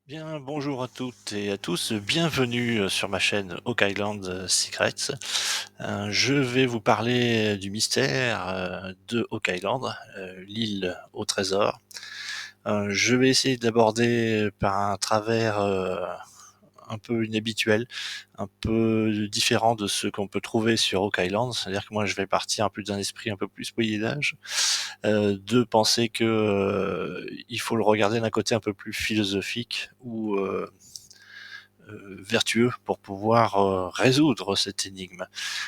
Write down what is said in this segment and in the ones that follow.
Bien, bonjour à toutes et à tous, bienvenue sur ma chaîne Oak Island Secrets. Je vais vous parler du mystère de Oak Island, l'île au trésor. Je vais essayer d'aborder par un travers un peu inhabituel, un peu différent de ce qu'on peut trouver sur Oak Island. C'est-à-dire que moi, je vais partir un peu d'un esprit un peu plus Moyen Âge, de penser que il faut le regarder d'un côté un peu plus philosophique ou vertueux pour pouvoir résoudre cette énigme.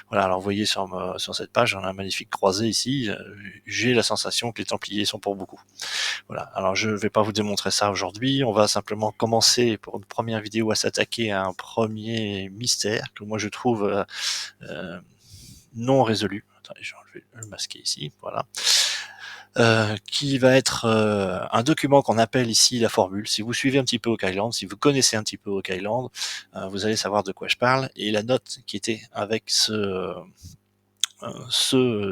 Voilà, alors vous voyez sur cette page, on a un magnifique croisé ici. J'ai la sensation que les Templiers sont pour beaucoup. Voilà, alors je ne vais pas vous démontrer ça aujourd'hui, on va simplement commencer pour une première vidéo à s'attaquer à un premier mystère que moi je trouve non résolu. Attendez, je vais le masquer ici, voilà. Qui va être un document qu'on appelle ici la formule. Si vous suivez un petit peu Oak Island, si vous connaissez un petit peu Oak Island, vous allez savoir de quoi je parle. Et la note qui était avec ce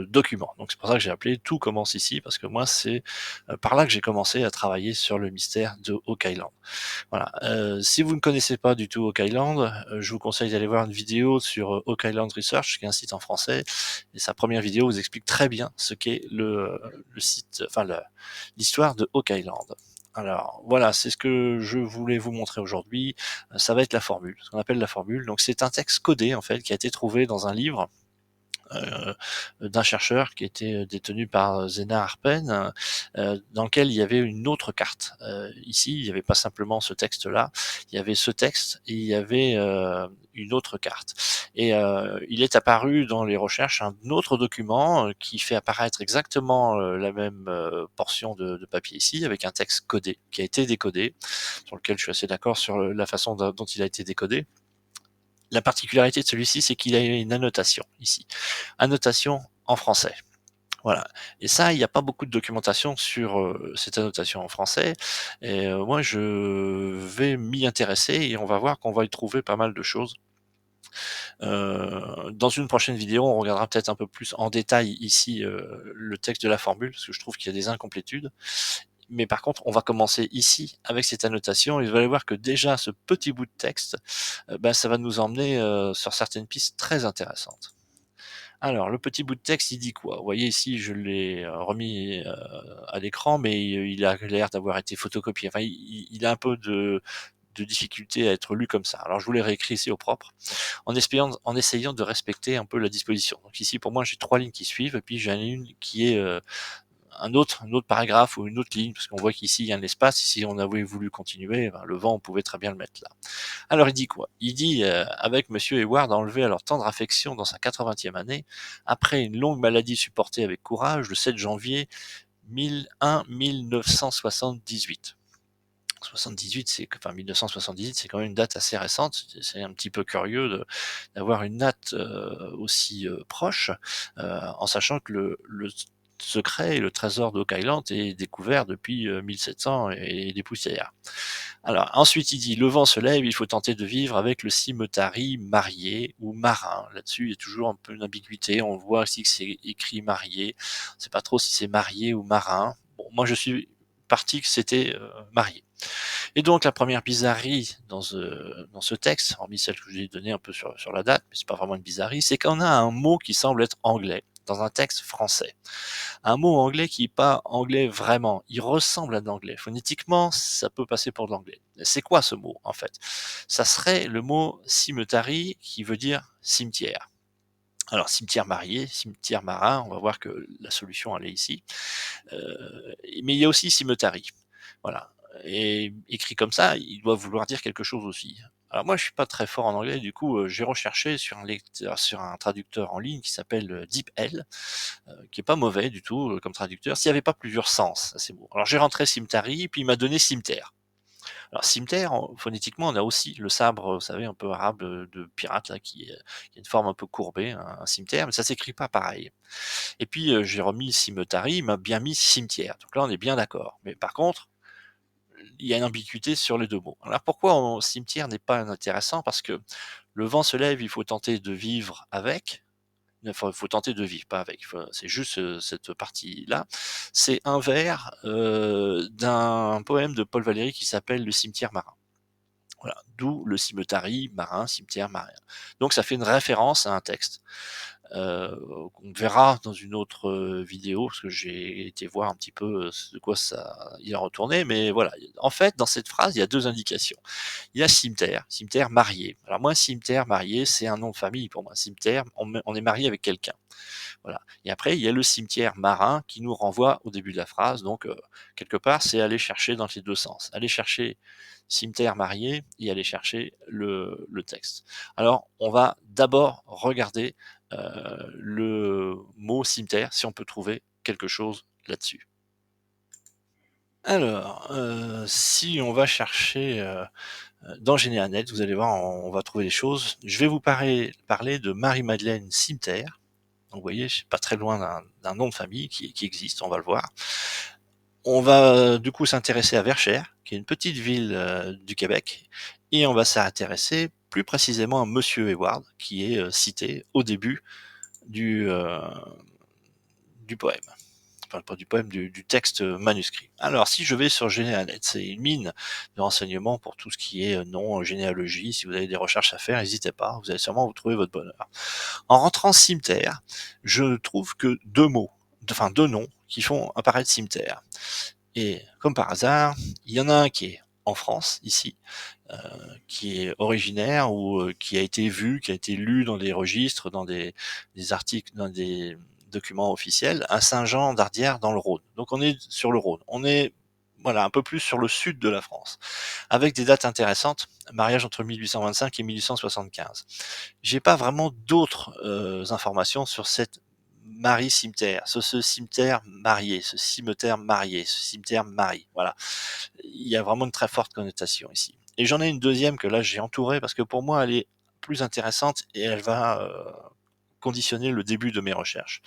document. Donc c'est pour ça que j'ai appelé Tout commence ici, parce que moi c'est par là que j'ai commencé à travailler sur le mystère de Oak Island. Voilà. Si vous ne connaissez pas du tout Oak Island, je vous conseille d'aller voir une vidéo sur Oak Island Research, qui est un site en français. Et sa première vidéo vous explique très bien ce qu'est le site, enfin l'histoire de Oak Island. Alors voilà, c'est ce que je voulais vous montrer aujourd'hui. Ça va être la formule, ce qu'on appelle la formule. Donc c'est un texte codé en fait qui a été trouvé dans un livre euh, d'un chercheur qui était détenu par Zena Harpen, dans lequel il y avait une autre carte. Ici, il n'y avait pas simplement ce texte-là, il y avait ce texte et il y avait une autre carte. Et il est apparu dans les recherches un autre document qui fait apparaître exactement la même portion de papier ici, avec un texte codé, qui a été décodé, sur lequel je suis assez d'accord sur la façon dont il a été décodé. La particularité de celui-ci, c'est qu'il a une annotation ici. Annotation en français. Voilà. Et ça, il n'y a pas beaucoup de documentation sur cette annotation en français. Et moi, je vais m'y intéresser et on va voir qu'on va y trouver pas mal de choses. Dans une prochaine vidéo, on regardera peut-être un peu plus en détail ici le texte de la formule, parce que je trouve qu'il y a des incomplétudes. Mais par contre, on va commencer ici avec cette annotation et vous allez voir que déjà ce petit bout de texte, ça va nous emmener sur certaines pistes très intéressantes. Alors, le petit bout de texte, il dit quoi? Vous voyez ici, je l'ai remis à l'écran, mais il a l'air d'avoir été photocopié. Enfin, il a un peu de difficulté à être lu comme ça. Alors, je vous l'ai réécrit ici au propre, en essayant de respecter un peu la disposition. Donc ici, pour moi, j'ai trois lignes qui suivent, et puis j'en ai une qui est un autre paragraphe ou une autre ligne, parce qu'on voit qu'ici, il y a un espace. Si on avait voulu continuer, ben, le vent, on pouvait très bien le mettre là. Alors il dit quoi? Il dit avec Monsieur Hayward enlevé à leur tendre affection dans sa 80e année, après une longue maladie supportée avec courage, le 7 janvier 1978. 78, enfin 1978, c'est quand même une date assez récente. C'est un petit peu curieux d'avoir une date aussi proche, en sachant que le secret et le trésor d'Oak Island est découvert depuis 1700 et des poussières. Alors, ensuite, il dit, le vent se lève, il faut tenter de vivre avec le cimetari marié ou marin. Là-dessus, il y a toujours un peu une ambiguïté. On voit ici que c'est écrit marié. On ne sait pas trop si c'est marié ou marin. Bon, moi, je suis parti que c'était marié. Et donc, la première bizarrerie dans ce texte, hormis celle que je vous ai donnée un peu sur la date, mais c'est pas vraiment une bizarrerie, c'est qu'on a un mot qui semble être anglais dans un texte français. Un mot anglais qui n'est pas anglais vraiment, il ressemble à de l'anglais. Phonétiquement, ça peut passer pour de l'anglais. C'est quoi ce mot en fait? Ça serait le mot cemetery qui veut dire cimetière. Alors cimetière marié, cimetière marin, on va voir que la solution elle est ici. Mais il y a aussi cemetery. Voilà. Et écrit comme ça, il doit vouloir dire quelque chose aussi. Alors moi, je suis pas très fort en anglais, du coup, j'ai recherché sur un lecteur, sur un traducteur en ligne qui s'appelle DeepL, qui est pas mauvais du tout comme traducteur, s'il n'y avait pas plusieurs sens à ces mots. Alors j'ai rentré Cimetière, puis il m'a donné cimetière. Alors cimetière, phonétiquement, on a aussi le sabre, vous savez, un peu arabe de pirate, là, qui a une forme un peu courbée, un cimetière, mais ça s'écrit pas pareil. Et puis j'ai remis cimetari, il m'a bien mis cimetière. Donc là, on est bien d'accord. Mais par contre, il y a une ambiguïté sur les deux mots. Alors pourquoi cimetière n'est pas intéressant? Parce que le vent se lève, il faut tenter de vivre avec, il faut tenter de vivre, pas avec. C'est juste cette partie-là. C'est un vers d'un poème de Paul Valéry qui s'appelle Le cimetière marin. Voilà, d'où le cimetari marin, cimetière marin. Donc ça fait une référence à un texte, qu'on verra dans une autre, vidéo, parce que j'ai été voir un petit peu, de quoi ça il en retournait, mais voilà. En fait, dans cette phrase, il y a 2 indications. Il y a cimetière, cimetière marié. Alors moi, cimetière marié, c'est un nom de famille pour moi. Cimetière, on est marié avec quelqu'un. Voilà. Et après, il y a le cimetière marin qui nous renvoie au début de la phrase. Donc, quelque part, c'est aller chercher dans les deux sens. Aller chercher cimetière marié et aller chercher le texte. Alors, on va d'abord regarder le mot cimetière, si on peut trouver quelque chose là-dessus. Alors, si on va chercher dans GénéAnet, vous allez voir, on va trouver des choses. Je vais vous parler de Marie-Madeleine Cimetière. Donc vous voyez, je suis pas très loin d'un nom de famille qui existe, on va le voir. On va du coup s'intéresser à Verchères, qui est une petite ville du Québec, et on va s'intéresser plus précisément à Monsieur Hayward, qui est cité au début du, euh, du poème. Enfin, pas du poème, du texte manuscrit. Alors, si je vais sur GénéAnet, c'est une mine de renseignements pour tout ce qui est nom, généalogie. Si vous avez des recherches à faire, n'hésitez pas, vous allez sûrement vous trouver votre bonheur. En rentrant cimetière, je trouve que deux noms qui font apparaître cimetière. Et comme par hasard, il y en a un qui est en France, ici, euh, qui est originaire ou qui a été vu, qui a été lu dans des registres, dans des articles, dans des documents officiels, à Saint-Jean d'Ardière dans le Rhône. Donc on est sur le Rhône. On est voilà, un peu plus sur le sud de la France, avec des dates intéressantes, mariage entre 1825 et 1875. J'ai pas vraiment d'autres informations sur cette Marie cimetière, ce cimetière marié, ce cimetière marié, ce cimetière Marie. Voilà, il y a vraiment une très forte connotation ici. Et j'en ai une deuxième que là j'ai entourée parce que pour moi elle est plus intéressante et elle va conditionner le début de mes recherches.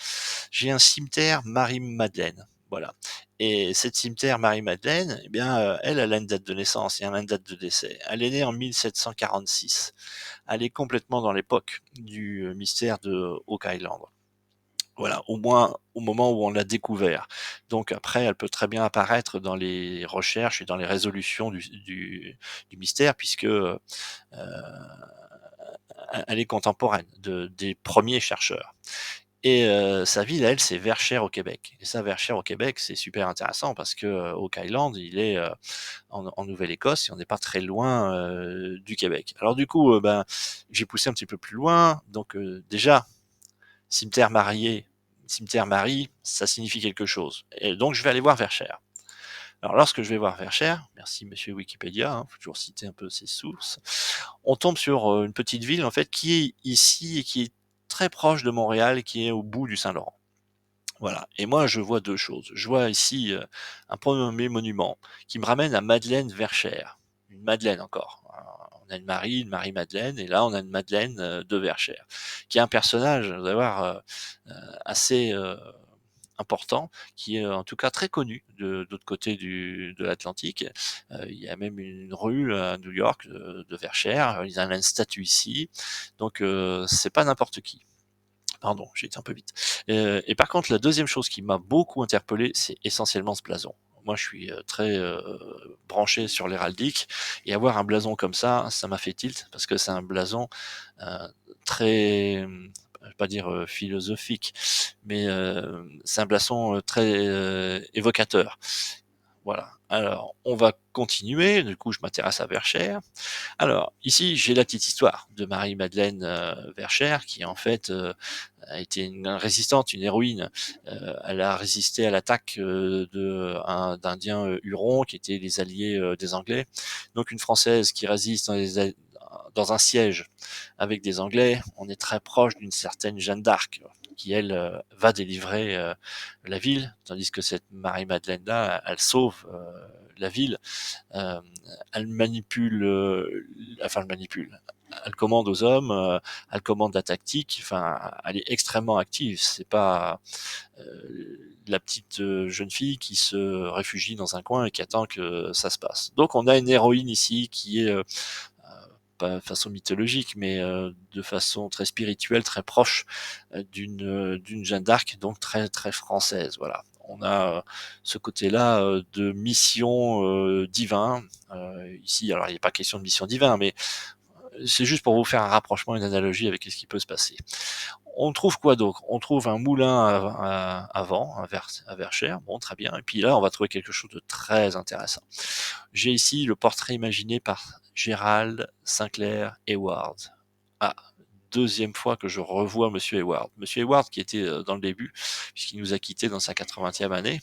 J'ai un cimetière Marie-Madeleine. Voilà. Et cette cimetière Marie-Madeleine, eh bien, elle a une date de naissance et elle a une date de décès. Elle est née en 1746. Elle est complètement dans l'époque du mystère de Oak Island. Voilà, au moins au moment où on l'a découvert. Donc après, elle peut très bien apparaître dans les recherches et dans les résolutions du mystère, puisque elle est contemporaine des premiers chercheurs. Et sa ville, elle, c'est Verchères au Québec. Et ça, Verchères au Québec, c'est super intéressant parce que Oak Island, il est en Nouvelle-Écosse et on n'est pas très loin du Québec. Alors du coup, ben, j'ai poussé un petit peu plus loin. Donc déjà, cimetière marié, cimetière Marie, ça signifie quelque chose. Et donc je vais aller voir Verchères. Alors lorsque je vais voir Verchères, merci monsieur Wikipédia, hein, faut toujours citer un peu ses sources, on tombe sur une petite ville en fait qui est ici et qui est très proche de Montréal et qui est au bout du Saint-Laurent. Voilà. Et moi, je vois deux choses. Je vois ici un premier monument qui me ramène à Madeleine Verchères. Une Madeleine encore. On a une Marie-Madeleine, et là, on a une Madeleine de Verchères, qui est un personnage, vous allez voir, assez important, qui est en tout cas très connu de l'autre côté de l'Atlantique. Il y a même une rue à New York de Verchères. Ils ont une statue ici. Donc, c'est pas n'importe qui. Pardon, j'ai été un peu vite. Et par contre, la deuxième chose qui m'a beaucoup interpellé, c'est essentiellement ce blason. Moi, je suis très branché sur l'héraldique, et avoir un blason comme ça m'a fait tilt, parce que c'est un blason euh, très, je vais pas dire philosophique, mais c'est un blason très évocateur. Voilà. Alors, on va continuer. Du coup, je m'intéresse à Verchères. Alors, ici, j'ai la petite histoire de Marie-Madeleine Verchères, qui en fait a été une résistante, une héroïne. Elle a résisté à l'attaque d'Indiens Hurons, qui étaient les alliés des Anglais. Donc, une Française qui résiste dans un siège avec des Anglais. On est très proche d'une certaine Jeanne d'Arc, qui elle va délivrer la ville, tandis que cette Marie-Madeleine là, elle sauve la ville. Euh, elle manipule, elle manipule. Elle commande aux hommes, elle commande la tactique. Enfin, elle est extrêmement active. C'est pas la petite jeune fille qui se réfugie dans un coin et qui attend que ça se passe. Donc, on a une héroïne ici qui est pas de façon mythologique, mais de façon très spirituelle, très proche d'une Jeanne d'Arc, donc très très française. Voilà. On a ce côté-là de mission divin. ici, alors il n'est pas question de mission divine, mais c'est juste pour vous faire un rapprochement, une analogie avec ce qui peut se passer. On trouve quoi d'autre? On trouve un moulin à vent, à Verchères, bon très bien, et puis là on va trouver quelque chose de très intéressant. J'ai ici le portrait imaginé par Gerald Sinclair Hayward. Ah, deuxième fois que je revois Monsieur Hayward. Monsieur Hayward qui était dans le début, puisqu'il nous a quittés dans sa 80e année.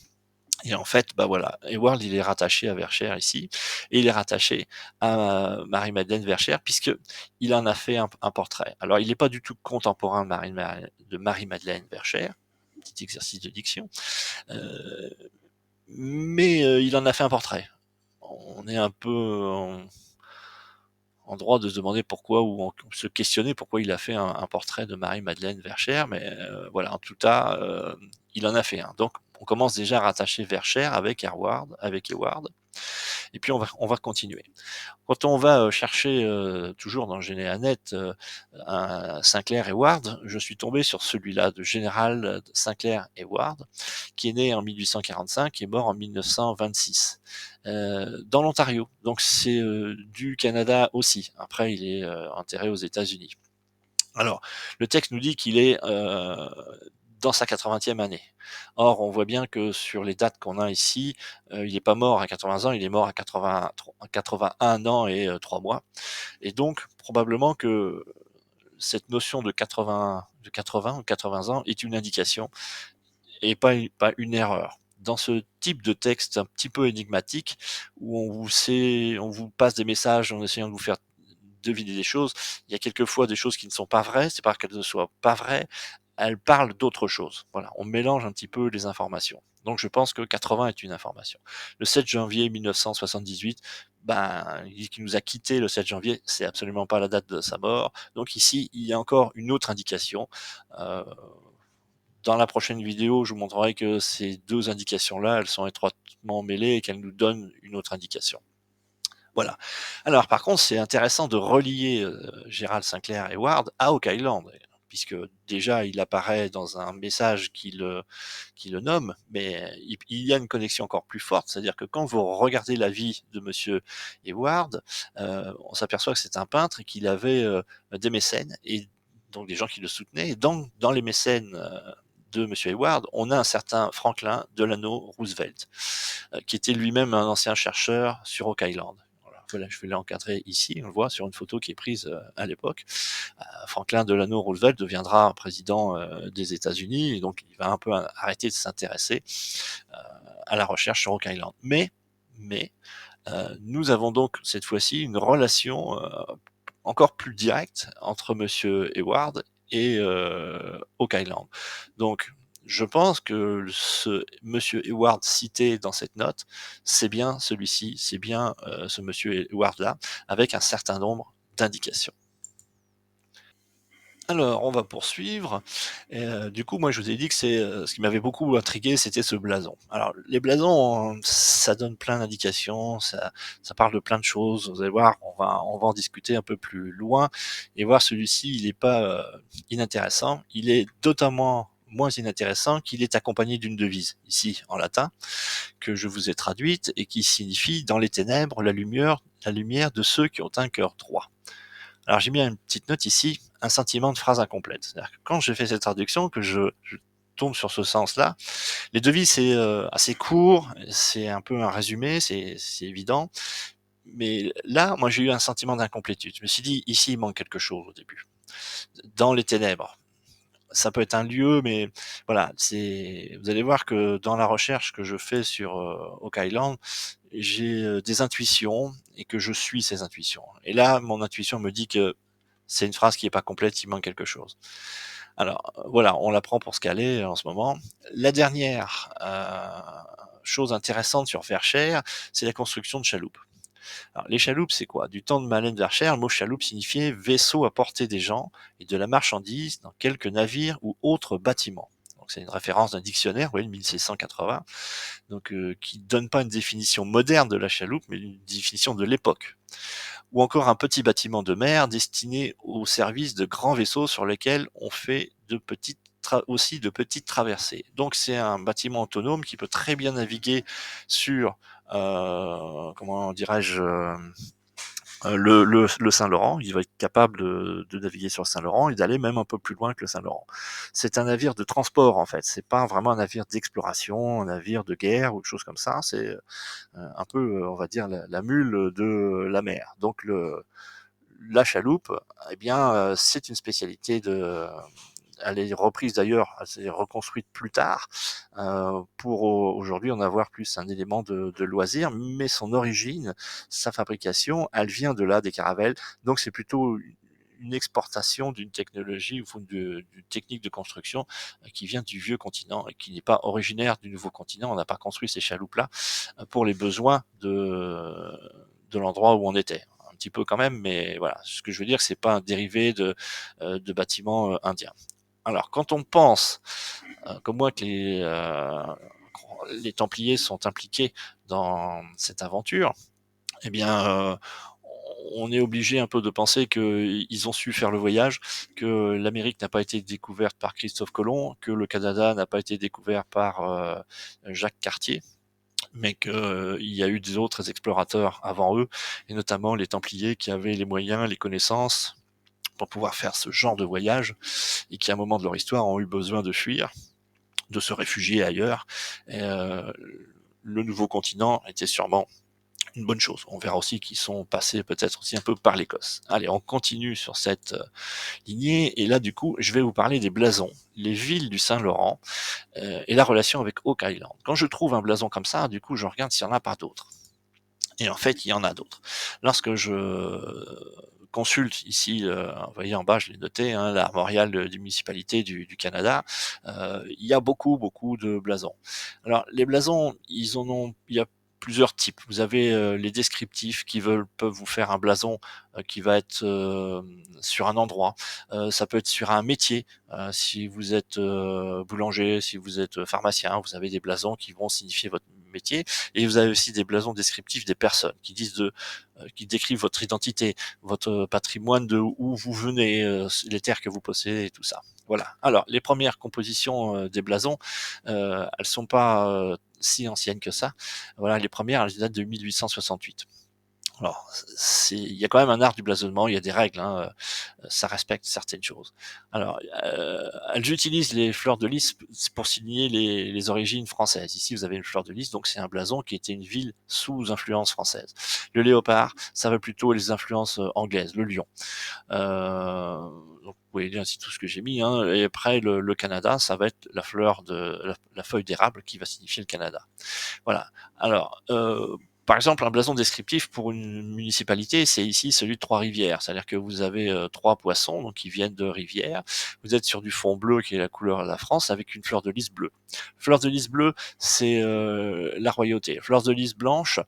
Et en fait, bah voilà, Hayward, il est rattaché à Verchères ici, et il est rattaché à Marie-Madeleine Verchères, puisque il en a fait un portrait. Alors, il n'est pas du tout contemporain de Marie-Madeleine Verchères, petit exercice de diction, euh, mais il en a fait un portrait. On est un peu en droit de se demander pourquoi, ou se questionner pourquoi il a fait un portrait de Marie-Madeleine Verchères, mais voilà, en tout cas, il en a fait un. Donc, on commence déjà à rattacher Verchères avec Hayward, et puis on va continuer. Quand on va chercher toujours dans le Généanet un Sinclair Hayward, je suis tombé sur celui-là de Général Sinclair Hayward, qui est né en 1845 et mort en 1926 dans l'Ontario. Donc c'est du Canada aussi. Après, il est enterré aux États-Unis. Alors, le texte nous dit qu'il est dans sa 80e année. Or, on voit bien que sur les dates qu'on a ici, il n'est pas mort à 80 ans, il est mort à 81 ans et 3 mois. Et donc, probablement que cette notion de 80 ou 80 ans est une indication et pas une erreur. Dans ce type de texte un petit peu énigmatique, où on vous passe des messages en essayant de vous faire deviner des choses, il y a quelquefois des choses qui ne sont pas vraies, c'est pas qu'elles ne soient pas vraies, elles parlent d'autre chose. Voilà, on mélange un petit peu les informations. Donc je pense que 80 est une information. Le 7 janvier 1978, ben, qui nous a quitté le 7 janvier, c'est absolument pas la date de sa mort. Donc ici, il y a encore une autre indication. Euh, dans la prochaine vidéo, je vous montrerai que ces deux indications-là, elles sont étroitement mêlées et qu'elles nous donnent une autre indication. Voilà. Alors par contre, c'est intéressant de relier Gérald Sinclair Hayward à Oak Island, puisque déjà il apparaît dans un message qui le nomme, mais il y a une connexion encore plus forte, c'est-à-dire que quand vous regardez la vie de Monsieur Hayward, on s'aperçoit que c'est un peintre et qu'il avait des mécènes, et donc des gens qui le soutenaient, et dans les mécènes de M. Hayward, on a un certain Franklin Delano Roosevelt, qui était lui-même un ancien chercheur sur Oak Island. Voilà, je vais l'encadrer ici, on le voit sur une photo qui est prise à l'époque. Franklin Delano Roosevelt deviendra président des États-Unis, et donc il va un peu arrêter de s'intéresser à la recherche sur Oak Island. Mais nous avons donc cette fois-ci une relation encore plus directe entre Monsieur Hayward et Oak Island. Donc, je pense que ce Monsieur Hayward cité dans cette note, c'est bien celui-ci, c'est bien ce Monsieur Hayward-là, avec un certain nombre d'indications. Alors, on va poursuivre. Du coup, moi, je vous ai dit que c'est ce qui m'avait beaucoup intrigué, c'était ce blason. Alors, les blasons, ça donne plein d'indications, ça parle de plein de choses. Vous allez voir, on va en discuter un peu plus loin et voir celui-ci, il n'est pas inintéressant. Il est d'autant moins inintéressant qu'il est accompagné d'une devise, ici en latin, que je vous ai traduite et qui signifie dans les ténèbres la lumière de ceux qui ont un cœur droit. Alors j'ai mis une petite note ici, un sentiment de phrase incomplète. C'est-à-dire que quand j'ai fait cette traduction, que je tombe sur ce sens-là, les devis c'est assez court, c'est un peu un résumé, c'est évident, mais là, moi j'ai eu un sentiment d'incomplétude. Je me suis dit, ici il manque quelque chose au début. Dans les ténèbres, ça peut être un lieu, mais voilà, vous allez voir que dans la recherche que je fais sur Oak Island, j'ai des intuitions et que je suis ces intuitions. Et là, mon intuition me dit que c'est une phrase qui est pas complète, il manque quelque chose. Alors voilà, on la prend pour ce qu'elle est en ce moment. La dernière chose intéressante sur Verchères, c'est la construction de chaloupes. Alors, les chaloupes, c'est quoi? Du temps de Madeleine Verchères, le mot chaloupe signifiait vaisseau à porter des gens et de la marchandise dans quelques navires ou autres bâtiments. Donc c'est une référence d'un dictionnaire, oui, de 1680, donc qui donne pas une définition moderne de la chaloupe, mais une définition de l'époque. Ou encore un petit bâtiment de mer destiné au service de grands vaisseaux sur lesquels on fait aussi de petites traversées. Donc c'est un bâtiment autonome qui peut très bien naviguer sur comment dirais-je, le Saint-Laurent. Il va être capable de naviguer sur le Saint-Laurent et d'aller même un peu plus loin que le Saint-Laurent. C'est un navire de transport en fait. C'est pas vraiment un navire d'exploration, un navire de guerre ou de choses comme ça. C'est un peu, on va dire, la mule de la mer. Donc la chaloupe, eh bien, c'est une spécialité de. Elle est reprise d'ailleurs, elle s'est reconstruite plus tard pour aujourd'hui en avoir plus un élément de loisir, mais son origine, sa fabrication, elle vient de là, des caravelles. Donc c'est plutôt une exportation d'une technologie ou d'une technique de construction qui vient du vieux continent et qui n'est pas originaire du nouveau continent. On n'a pas construit ces chaloupes-là pour les besoins de l'endroit où on était. Un petit peu quand même, mais voilà. Ce que je veux dire, c'est pas un dérivé de bâtiments indiens. Alors, quand on pense, comme moi, que les Templiers sont impliqués dans cette aventure, eh bien, on est obligé un peu de penser qu'ils ont su faire le voyage, que l'Amérique n'a pas été découverte par Christophe Colomb, que le Canada n'a pas été découvert par Jacques Cartier, mais qu'il y a eu d'autres explorateurs avant eux, et notamment les Templiers qui avaient les moyens, les connaissances pour pouvoir faire ce genre de voyage, et qui à un moment de leur histoire ont eu besoin de fuir, de se réfugier ailleurs. Et, le nouveau continent était sûrement une bonne chose. On verra aussi qu'ils sont passés peut-être aussi un peu par l'Écosse. Allez, on continue sur cette lignée, et là du coup, je vais vous parler des blasons, les villes du Saint-Laurent et la relation avec Oak Island. Quand je trouve un blason comme ça, du coup, je regarde s'il y en a pas d'autres. Et en fait, il y en a d'autres. Lorsque je consulte ici, vous voyez en bas, je l'ai noté, hein, l'armorial des municipalités du Canada, il y a beaucoup de blasons. Alors, les blasons, il y a plusieurs types. Vous avez les descriptifs qui peuvent vous faire un blason qui va être sur un endroit. Ça peut être sur un métier. Si vous êtes boulanger, si vous êtes pharmacien, vous avez des blasons qui vont signifier votre métier. Et vous avez aussi des blasons descriptifs des personnes qui décrivent votre identité, votre patrimoine, de où vous venez, les terres que vous possédez et tout ça. Voilà. Alors, les premières compositions des blasons, elles sont pas si anciennes que ça. Voilà, les premières, elles datent de 1868. Alors, il y a quand même un art du blasonnement, il y a des règles, hein, ça respecte certaines choses. Alors, elles utilisent les fleurs de lys pour signer les origines françaises. Ici, vous avez une fleur de lys, donc c'est un blason qui était une ville sous influence française. Le léopard, ça va plutôt les influences anglaises, le lion. Donc, vous voyez ainsi tout ce que j'ai mis. Hein. Et après, le Canada, ça va être la fleur la feuille d'érable qui va signifier le Canada. Voilà. Alors, par exemple, un blason descriptif pour une municipalité, c'est ici celui de Trois-Rivières. C'est-à-dire que vous avez trois poissons donc qui viennent de rivières. Vous êtes sur du fond bleu qui est la couleur de la France avec une fleur de lys bleue. Fleur de lys bleue, c'est la royauté. Fleur de lys blanche,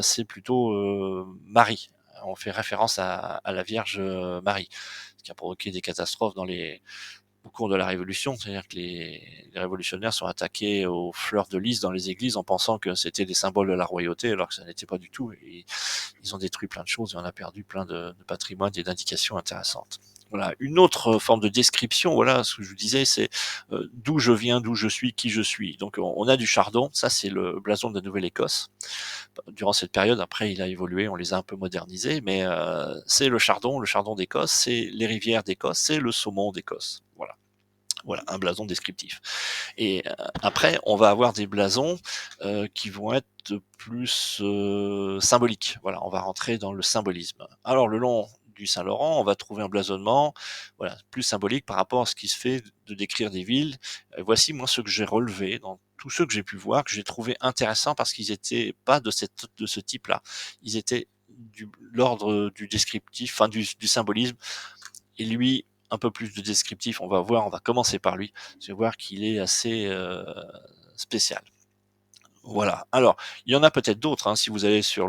c'est plutôt Marie. On fait référence à la Vierge Marie, ce qui a provoqué des catastrophes au cours de la Révolution, c'est-à-dire que les révolutionnaires sont attaqués aux fleurs de lys dans les églises en pensant que c'était des symboles de la royauté, alors que ça n'était pas du tout. Et ils ont détruit plein de choses et on a perdu plein de patrimoine et d'indications intéressantes. Voilà. Une autre forme de description, voilà, ce que je vous disais, c'est d'où je viens, d'où je suis, qui je suis. Donc on a du chardon, ça c'est le blason de la Nouvelle-Écosse. Durant cette période, après il a évolué, on les a un peu modernisés, mais c'est le chardon d'Écosse, c'est les rivières d'Écosse, c'est le saumon d'Écosse. Voilà. Voilà, un blason descriptif. Et après, on va avoir des blasons qui vont être plus symboliques. Voilà, on va rentrer dans le symbolisme. Alors, le long du Saint-Laurent, on va trouver un blasonnement voilà, plus symbolique par rapport à ce qui se fait de décrire des villes. Voici, moi, ce que j'ai relevé dans tous ceux que j'ai pu voir, que j'ai trouvé intéressants parce qu'ils étaient pas de ce type-là. Ils étaient de l'ordre du descriptif, enfin du symbolisme. Et lui, un peu plus de descriptif, on va commencer par lui. Je vais voir qu'il est assez spécial. Voilà. Alors, il y en a peut-être d'autres. Hein. Si vous allez sur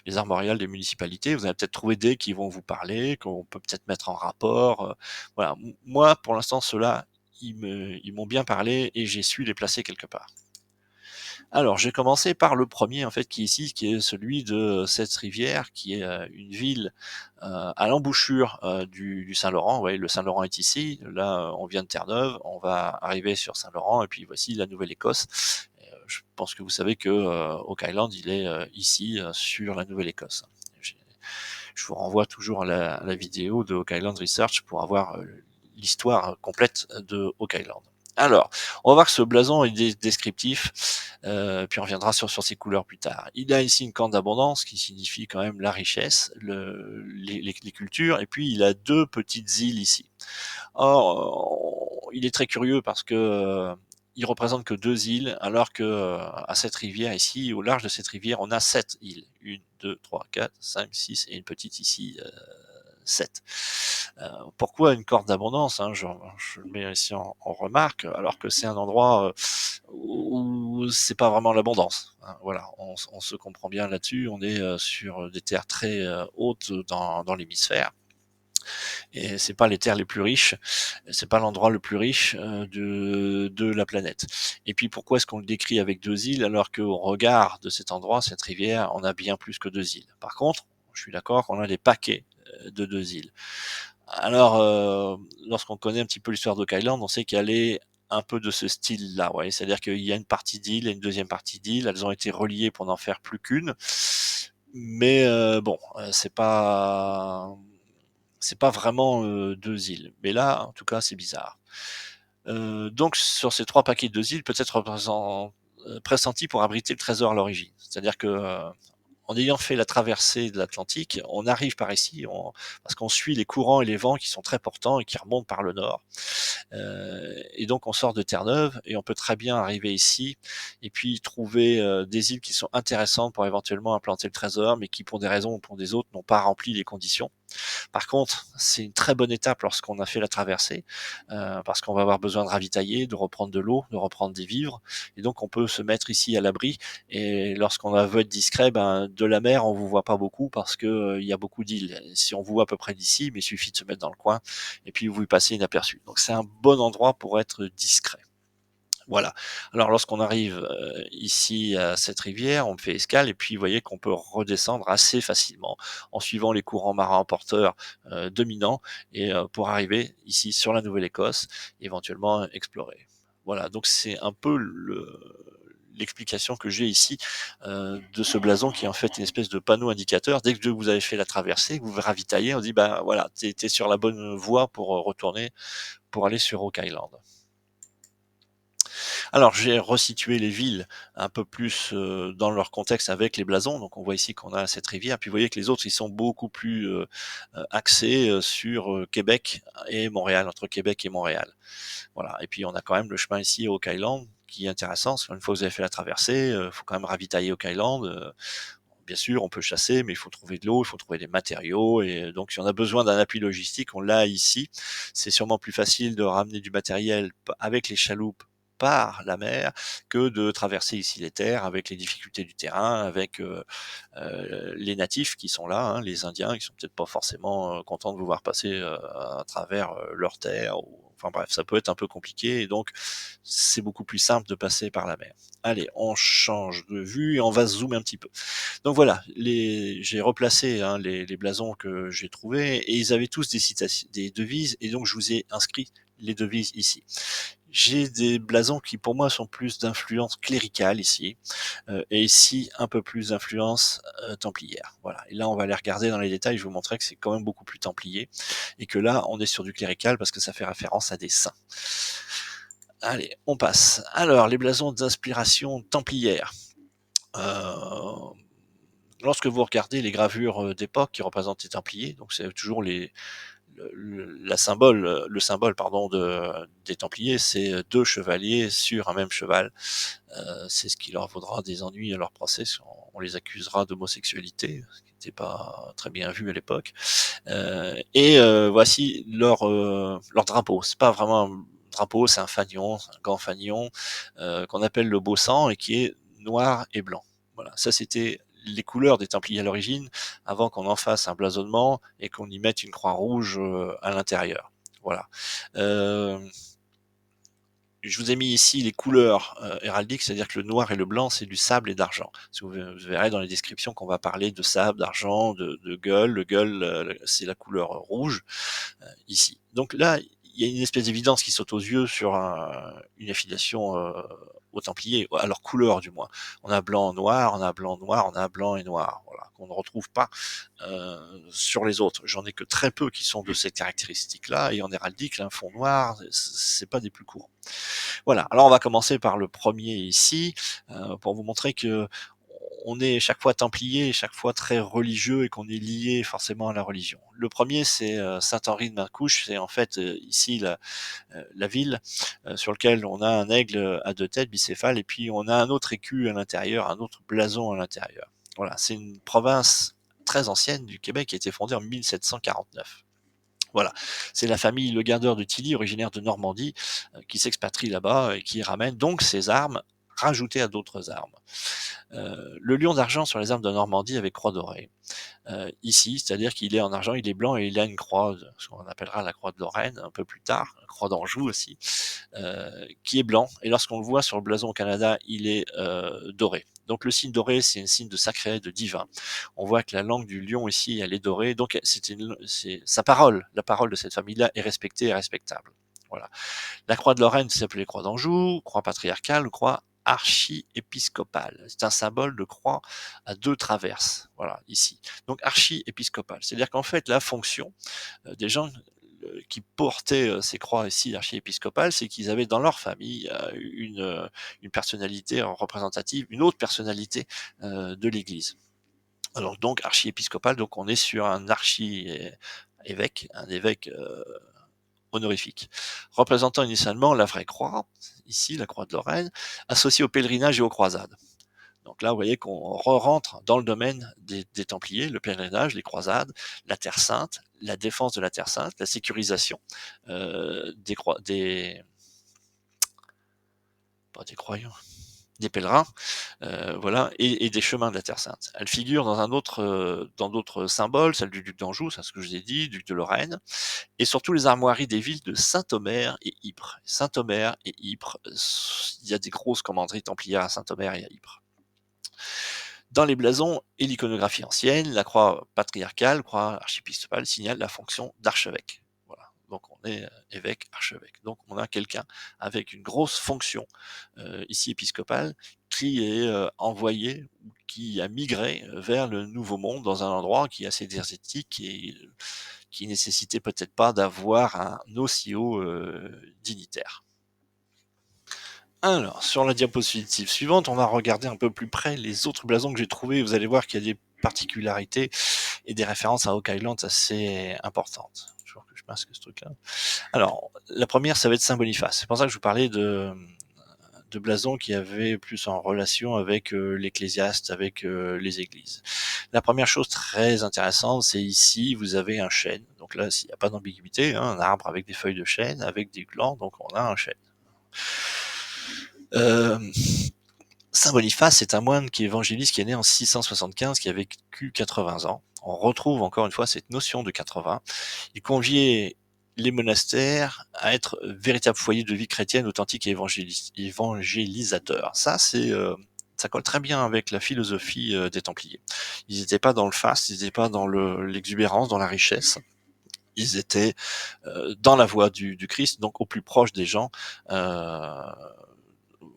les armoriales des municipalités, vous allez peut-être trouver des qui vont vous parler, qu'on peut peut-être mettre en rapport. Voilà. Moi, pour l'instant, ceux-là, ils m'ont bien parlé et j'ai su les placer quelque part. Alors, j'ai commencé par le premier, en fait, qui est ici, qui est celui de cette rivière, qui est une ville à l'embouchure du Saint-Laurent. Vous voyez, le Saint-Laurent est ici. Là, on vient de Terre-Neuve, on va arriver sur Saint-Laurent, et puis voici la Nouvelle-Écosse. je pense que vous savez que, Oak Island, il est, ici, sur la Nouvelle-Écosse. J'ai je vous renvoie toujours à la vidéo de Oak Island Research pour avoir, l'histoire complète de Oak Island. Alors, on va voir que ce blason est descriptif, puis on reviendra sur ses couleurs plus tard. Il a ici une corne d'abondance qui signifie quand même la richesse, les cultures, et puis il a 2 petites îles ici. Or, il est très curieux parce que, il représente que 2 îles, alors que, à cette rivière ici, au large de cette rivière, on a 7 îles. 1, 2, 3, 4, 5, 6 et une petite ici, 7. Pourquoi une corde d'abondance, hein, je le mets ici en remarque, alors que c'est un endroit, où c'est pas vraiment l'abondance, hein, voilà, on se comprend bien là-dessus, on est, sur des terres très, hautes dans l'hémisphère et c'est pas les terres les plus riches, c'est pas l'endroit le plus riche de la planète. Et puis pourquoi est-ce qu'on le décrit avec 2 îles alors qu'au regard de cet endroit, cette rivière, on a bien plus que 2 îles. Par contre, je suis d'accord qu'on a des paquets de 2 îles. Alors, lorsqu'on connaît un petit peu l'histoire d'Oak Island, on sait qu'elle est un peu de ce style-là, ouais. C'est-à-dire qu'il y a une partie d'île et une deuxième partie d'île. Elles ont été reliées pour n'en faire plus qu'une. Mais bon, c'est pas vraiment 2 îles. Mais là, en tout cas, c'est bizarre. Donc, sur ces 3 paquets de 2 îles, peut-être pressentis pour abriter le trésor à l'origine. C'est-à-dire que en ayant fait la traversée de l'Atlantique, on arrive par ici, parce qu'on suit les courants et les vents qui sont très portants et qui remontent par le nord. Et donc on sort de Terre-Neuve et on peut très bien arriver ici et puis trouver des îles qui sont intéressantes pour éventuellement implanter le trésor, mais qui pour des raisons ou pour des autres n'ont pas rempli les conditions. Par contre, c'est une très bonne étape lorsqu'on a fait la traversée, parce qu'on va avoir besoin de ravitailler, de reprendre de l'eau, de reprendre des vivres, et donc on peut se mettre ici à l'abri. Et lorsqu'on veut être discret, ben, de la mer, on vous voit pas beaucoup parce que il y a beaucoup d'îles. Si on vous voit à peu près d'ici, mais il suffit de se mettre dans le coin, et puis vous y passez inaperçu. Donc c'est un bon endroit pour être discret. Voilà. Alors lorsqu'on arrive ici à cette rivière, on fait escale et puis vous voyez qu'on peut redescendre assez facilement en suivant les courants marins porteurs dominants et pour arriver ici sur la Nouvelle-Écosse, éventuellement explorer. Voilà, donc c'est un peu l'explication que j'ai ici de ce blason qui est en fait une espèce de panneau indicateur. Dès que vous avez fait la traversée, que vous vous ravitaillez, on dit ben voilà, t'es sur la bonne voie pour retourner, pour aller sur Oak Island. Alors, j'ai resitué les villes un peu plus dans leur contexte avec les blasons. Donc, on voit ici qu'on a cette rivière. Puis, vous voyez que les autres, ils sont beaucoup plus axés sur Québec et Montréal, entre Québec et Montréal. Voilà. Et puis, on a quand même le chemin ici au Oak Island qui est intéressant. Parce qu'une fois que vous avez fait la traversée, il faut quand même ravitailler au Oak Island. Bien sûr, on peut chasser, mais il faut trouver de l'eau, il faut trouver des matériaux. Et donc, si on a besoin d'un appui logistique, on l'a ici. C'est sûrement plus facile de ramener du matériel avec les chaloupes par la mer que de traverser ici les terres avec les difficultés du terrain, avec les natifs qui sont là, hein, les Indiens, qui sont peut-être pas forcément contents de vous voir passer à travers leurs terres. Enfin bref, ça peut être un peu compliqué et donc c'est beaucoup plus simple de passer par la mer. Allez, on change de vue et on va zoomer un petit peu. Donc voilà, j'ai replacé hein, les blasons que j'ai trouvés et ils avaient tous des citations, des devises et donc je vous ai inscrit les devises ici. J'ai des blasons qui pour moi sont plus d'influence cléricale ici et ici un peu plus d'influence templière. Voilà. Et là on va aller regarder dans les détails, je vous montrer que c'est quand même beaucoup plus templier et que là on est sur du clérical parce que ça fait référence à des saints. Allez, on passe. Alors les blasons d'inspiration templière. Euh, Lorsque vous regardez les gravures d'époque qui représentent les Templiers, donc c'est toujours le symbole pardon des Templiers, c'est 2 chevaliers sur un même cheval. C'est ce qui leur vaudra des ennuis à leur procès. On les accusera d'homosexualité, ce qui n'était pas très bien vu à l'époque. Voici leur drapeau. C'est pas vraiment un drapeau, c'est un fanion, un grand fanion qu'on appelle le beau sang et qui est noir et blanc. Voilà, ça c'était les couleurs des Templiers à l'origine, avant qu'on en fasse un blasonnement et qu'on y mette une croix rouge à l'intérieur. Voilà. Euh, je vous ai mis ici les couleurs héraldiques, c'est-à-dire que le noir et le blanc, c'est du sable et d'argent. Vous verrez dans les descriptions qu'on va parler de sable, d'argent, de gueule. Le gueule, c'est la couleur rouge ici. Donc là, il y a une espèce d'évidence qui saute aux yeux sur une affiliation aux Templiers, à leur couleur du moins. On a blanc, noir, on a blanc, noir, on a blanc et noir, voilà, qu'on ne retrouve pas sur les autres. J'en ai que très peu qui sont de ces caractéristiques-là, et en héraldique, un fond noir, c'est pas des plus courants. Voilà, alors on va commencer par le premier ici, pour vous montrer que on est chaque fois templier, chaque fois très religieux et qu'on est lié forcément à la religion. Le premier, c'est Saint-Henri de Marcouche, c'est en fait ici la ville sur lequel on a un aigle à deux têtes, bicéphale, et puis on a un autre écu à l'intérieur, un autre blason à l'intérieur. Voilà, c'est une province très ancienne du Québec qui a été fondée en 1749. Voilà, c'est la famille Le Gardeur de Tilly, originaire de Normandie, qui s'expatrie là-bas et qui ramène donc ses armes rajoutées à d'autres armes. Le lion d'argent sur les armes de Normandie avec croix dorée. Ici, c'est-à-dire qu'il est en argent, il est blanc et il a une croix, ce qu'on appellera la croix de Lorraine un peu plus tard, la croix d'Anjou aussi, qui est blanc. Et lorsqu'on le voit sur le blason au Canada, il est doré. Donc le signe doré, c'est un signe de sacré, de divin. On voit que la langue du lion ici, elle est dorée. Donc c'est sa parole, la parole de cette famille-là est respectée et respectable. Voilà. La croix de Lorraine s'appelait croix d'Anjou, croix patriarcale, croix archi-épiscopale. C'est un symbole de croix à deux traverses, voilà, ici. Donc archi-épiscopale, c'est-à-dire qu'en fait, la fonction des gens qui portaient ces croix ici archi-épiscopales, c'est qu'ils avaient dans leur famille une personnalité représentative, une autre personnalité de l'Église. Alors donc archi-épiscopal, donc on est sur un archi-évêque, un évêque honorifique, représentant initialement la vraie croix, ici la croix de Lorraine, associée au pèlerinage et aux croisades. Donc là, vous voyez qu'on rentre dans le domaine des Templiers, le pèlerinage, les croisades, la Terre Sainte, la défense de la Terre Sainte, la sécurisation pas des croyants, des pèlerins, voilà, et des chemins de la Terre Sainte. Elle figure dans d'autres symboles, celle du duc d'Anjou, c'est ce que je vous ai dit, duc de Lorraine, et surtout les armoiries des villes de Saint-Omer et Ypres. Saint-Omer et Ypres, il y a des grosses commanderies templières à Saint-Omer et à Ypres. Dans les blasons et l'iconographie ancienne, la croix patriarcale, croix archiépiscopale, signale la fonction d'archevêque. Voilà. Donc on est évêque, archevêque. Donc on a quelqu'un avec une grosse fonction, ici épiscopale, qui est envoyé, qui a migré vers le Nouveau Monde dans un endroit qui est assez désertique et qui nécessitait peut-être pas d'avoir un aussi haut dignitaire. Alors, sur la diapositive suivante, on va regarder un peu plus près les autres blasons que j'ai trouvés. Vous allez voir qu'il y a des particularités et des références à Oak Island assez importantes. Je vois que je masque ce truc-là. Alors, la première, ça va être Saint-Boniface. C'est pour ça que je vous parlais de blasons qui avaient plus en relation avec l'ecclésiaste, avec les églises. La première chose très intéressante, c'est ici, vous avez un chêne. Donc là, il n'y a pas d'ambiguïté, hein, un arbre avec des feuilles de chêne, avec des glands, donc on a un chêne. Euh, Saint Boniface est un moine qui est évangéliste, qui est né en 675, qui a vécu 80 ans. On retrouve encore une fois cette notion de 80. Il conviait les monastères à être véritable foyer de vie chrétienne, authentique et évangélisateur. Ça colle très bien avec la philosophie des Templiers. Ils n'étaient pas dans le faste, ils n'étaient pas dans l'exubérance, dans la richesse. Ils étaient dans la voie du Christ, donc au plus proche des gens,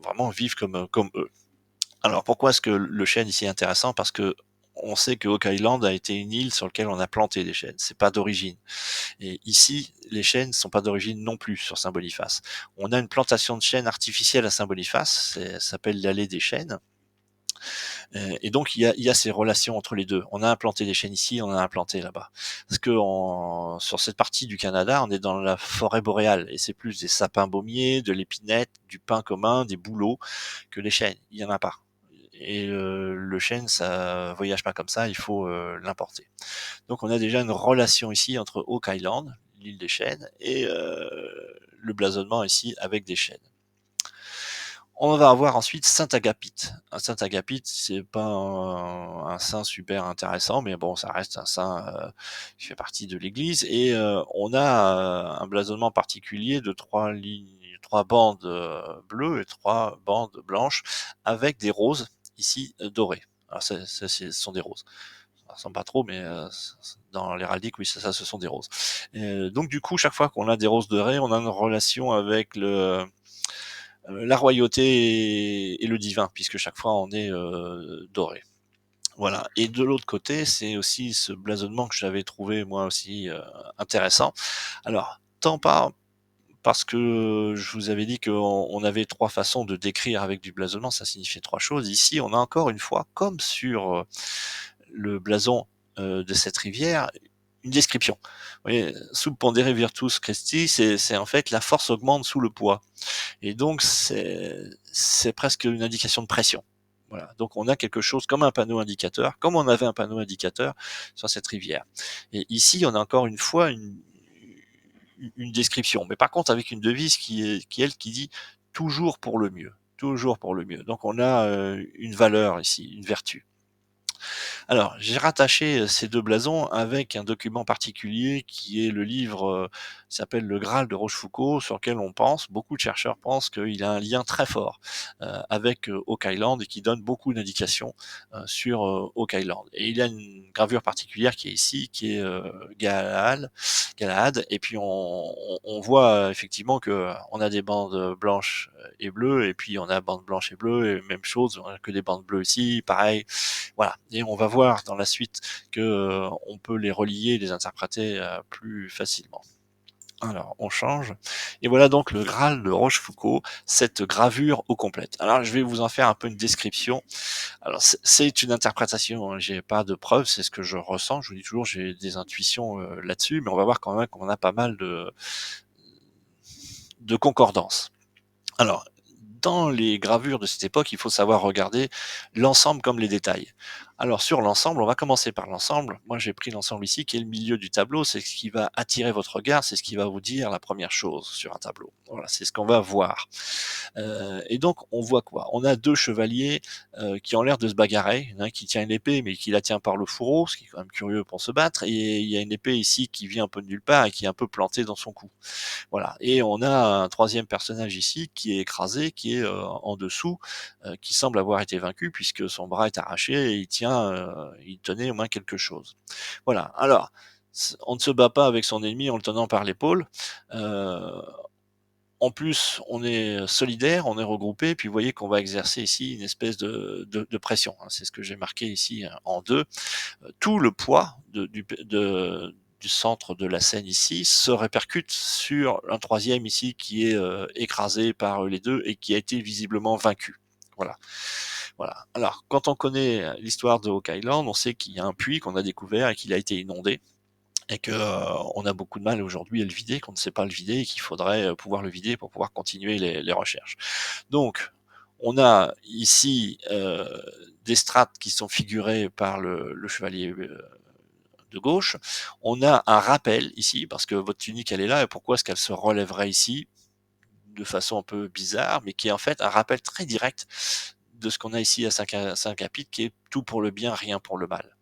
vraiment vivre comme eux. Alors pourquoi est-ce que le chêne ici est intéressant? Parce que on sait que Oak Island a été une île sur laquelle on a planté des chênes. C'est pas d'origine. Et ici, les chênes sont pas d'origine non plus sur Saint-Boniface. On a une plantation de chênes artificielle à Saint-Boniface, ça s'appelle l'allée des chênes. Et donc il y a ces relations entre les deux. On a implanté des chênes ici, on a implanté là-bas. Parce que sur cette partie du Canada, on est dans la forêt boréale et c'est plus des sapins baumiers, de l'épinette, du pin commun, des bouleaux que les chênes. Il y en a pas. Et le chêne, ça voyage pas comme ça, il faut l'importer. Donc on a déjà une relation ici entre Oak Island, l'île des chênes, et le blasonnement ici avec des chênes. On va avoir ensuite Saint Agapite. Un Saint Agapite, c'est pas un saint super intéressant, mais bon, ça reste un saint qui fait partie de l'Église. Et on a un blasonnement particulier de trois lignes, trois bandes bleues et trois bandes blanches avec des roses ici dorées. Alors ce sont des roses. Ça ressemble pas trop, mais dans l'héraldique, oui, ça, ce sont des roses. Donc du coup, chaque fois qu'on a des roses dorées, on a une relation avec la royauté et le divin, puisque chaque fois on est doré. Voilà. Et de l'autre côté, c'est aussi ce blasonnement que j'avais trouvé moi aussi intéressant. Alors, tant pas parce que je vous avais dit qu'on avait trois façons de décrire avec du blasonnement, ça signifiait trois choses. Ici, on a encore une fois, comme sur le blason de cette rivière, une description. Vous voyez, sub pondere virtus Christi, c'est en fait la force augmente sous le poids. Et donc, c'est presque une indication de pression. Voilà. Donc, on a quelque chose comme un panneau indicateur, comme on avait un panneau indicateur sur cette rivière. Et ici, on a encore une fois une description. Mais par contre, avec une devise qui dit toujours pour le mieux. Toujours pour le mieux. Donc, on a une valeur ici, une vertu. Alors, j'ai rattaché ces deux blasons avec un document particulier qui est le livre, qui s'appelle Le Graal de Rochefoucauld, sur lequel on pense, beaucoup de chercheurs pensent qu'il a un lien très fort avec Oak Island et qui donne beaucoup d'indications sur Oak Island. Et il y a une gravure particulière qui est ici, qui est Galahad, et puis on voit effectivement que on a des bandes blanches et bleues, et puis on a bandes blanches et bleues, et même chose, on a que des bandes bleues ici, pareil, voilà. Et on va voir dans la suite que on peut les relier et les interpréter plus facilement. Alors, on change. Et voilà donc le Graal de Rochefoucauld, cette gravure au complète. Alors, je vais vous en faire un peu une description. Alors, c'est une interprétation, hein, j'ai pas de preuves, c'est ce que je ressens. Je vous dis toujours, j'ai des intuitions là-dessus, mais on va voir quand même qu'on a pas mal de concordance. Alors, dans les gravures de cette époque, il faut savoir regarder l'ensemble comme les détails. Alors sur l'ensemble, on va commencer par l'ensemble. Moi j'ai pris l'ensemble ici qui est le milieu du tableau, c'est ce qui va attirer votre regard, c'est ce qui va vous dire la première chose sur un tableau. Voilà, c'est ce qu'on va voir. Et donc on voit quoi? On a deux chevaliers qui ont l'air de se bagarrer. Il y en a un qui tient une épée mais qui la tient par le fourreau, ce qui est quand même curieux pour se battre. Et il y a une épée ici qui vient un peu de nulle part et qui est un peu plantée dans son cou. Voilà. Et on a un troisième personnage ici qui est écrasé, qui est en dessous, qui semble avoir été vaincu puisque son bras est arraché et il tenait au moins quelque chose. Voilà. Alors, on ne se bat pas avec son ennemi en le tenant par l'épaule. Euh, En plus, on est solidaire, on est regroupé, puis vous voyez qu'on va exercer ici une espèce de pression, hein. C'est ce que j'ai marqué ici en deux. Tout le poids du centre de la scène ici se répercute sur un troisième ici qui est écrasé par les deux et qui a été visiblement vaincu. Voilà. Voilà. Alors, quand on connaît l'histoire de Oak Island, on sait qu'il y a un puits qu'on a découvert et qu'il a été inondé et que on a beaucoup de mal aujourd'hui à le vider, qu'on ne sait pas le vider et qu'il faudrait pouvoir le vider pour pouvoir continuer les recherches. Donc, on a ici des strates qui sont figurées par le chevalier de gauche. On a un rappel ici, parce que votre tunique elle est là, et pourquoi est-ce qu'elle se relèverait ici de façon un peu bizarre, mais qui est en fait un rappel très direct de ce qu'on a ici à Saint-Capite, qui est tout pour le bien, rien pour le mal.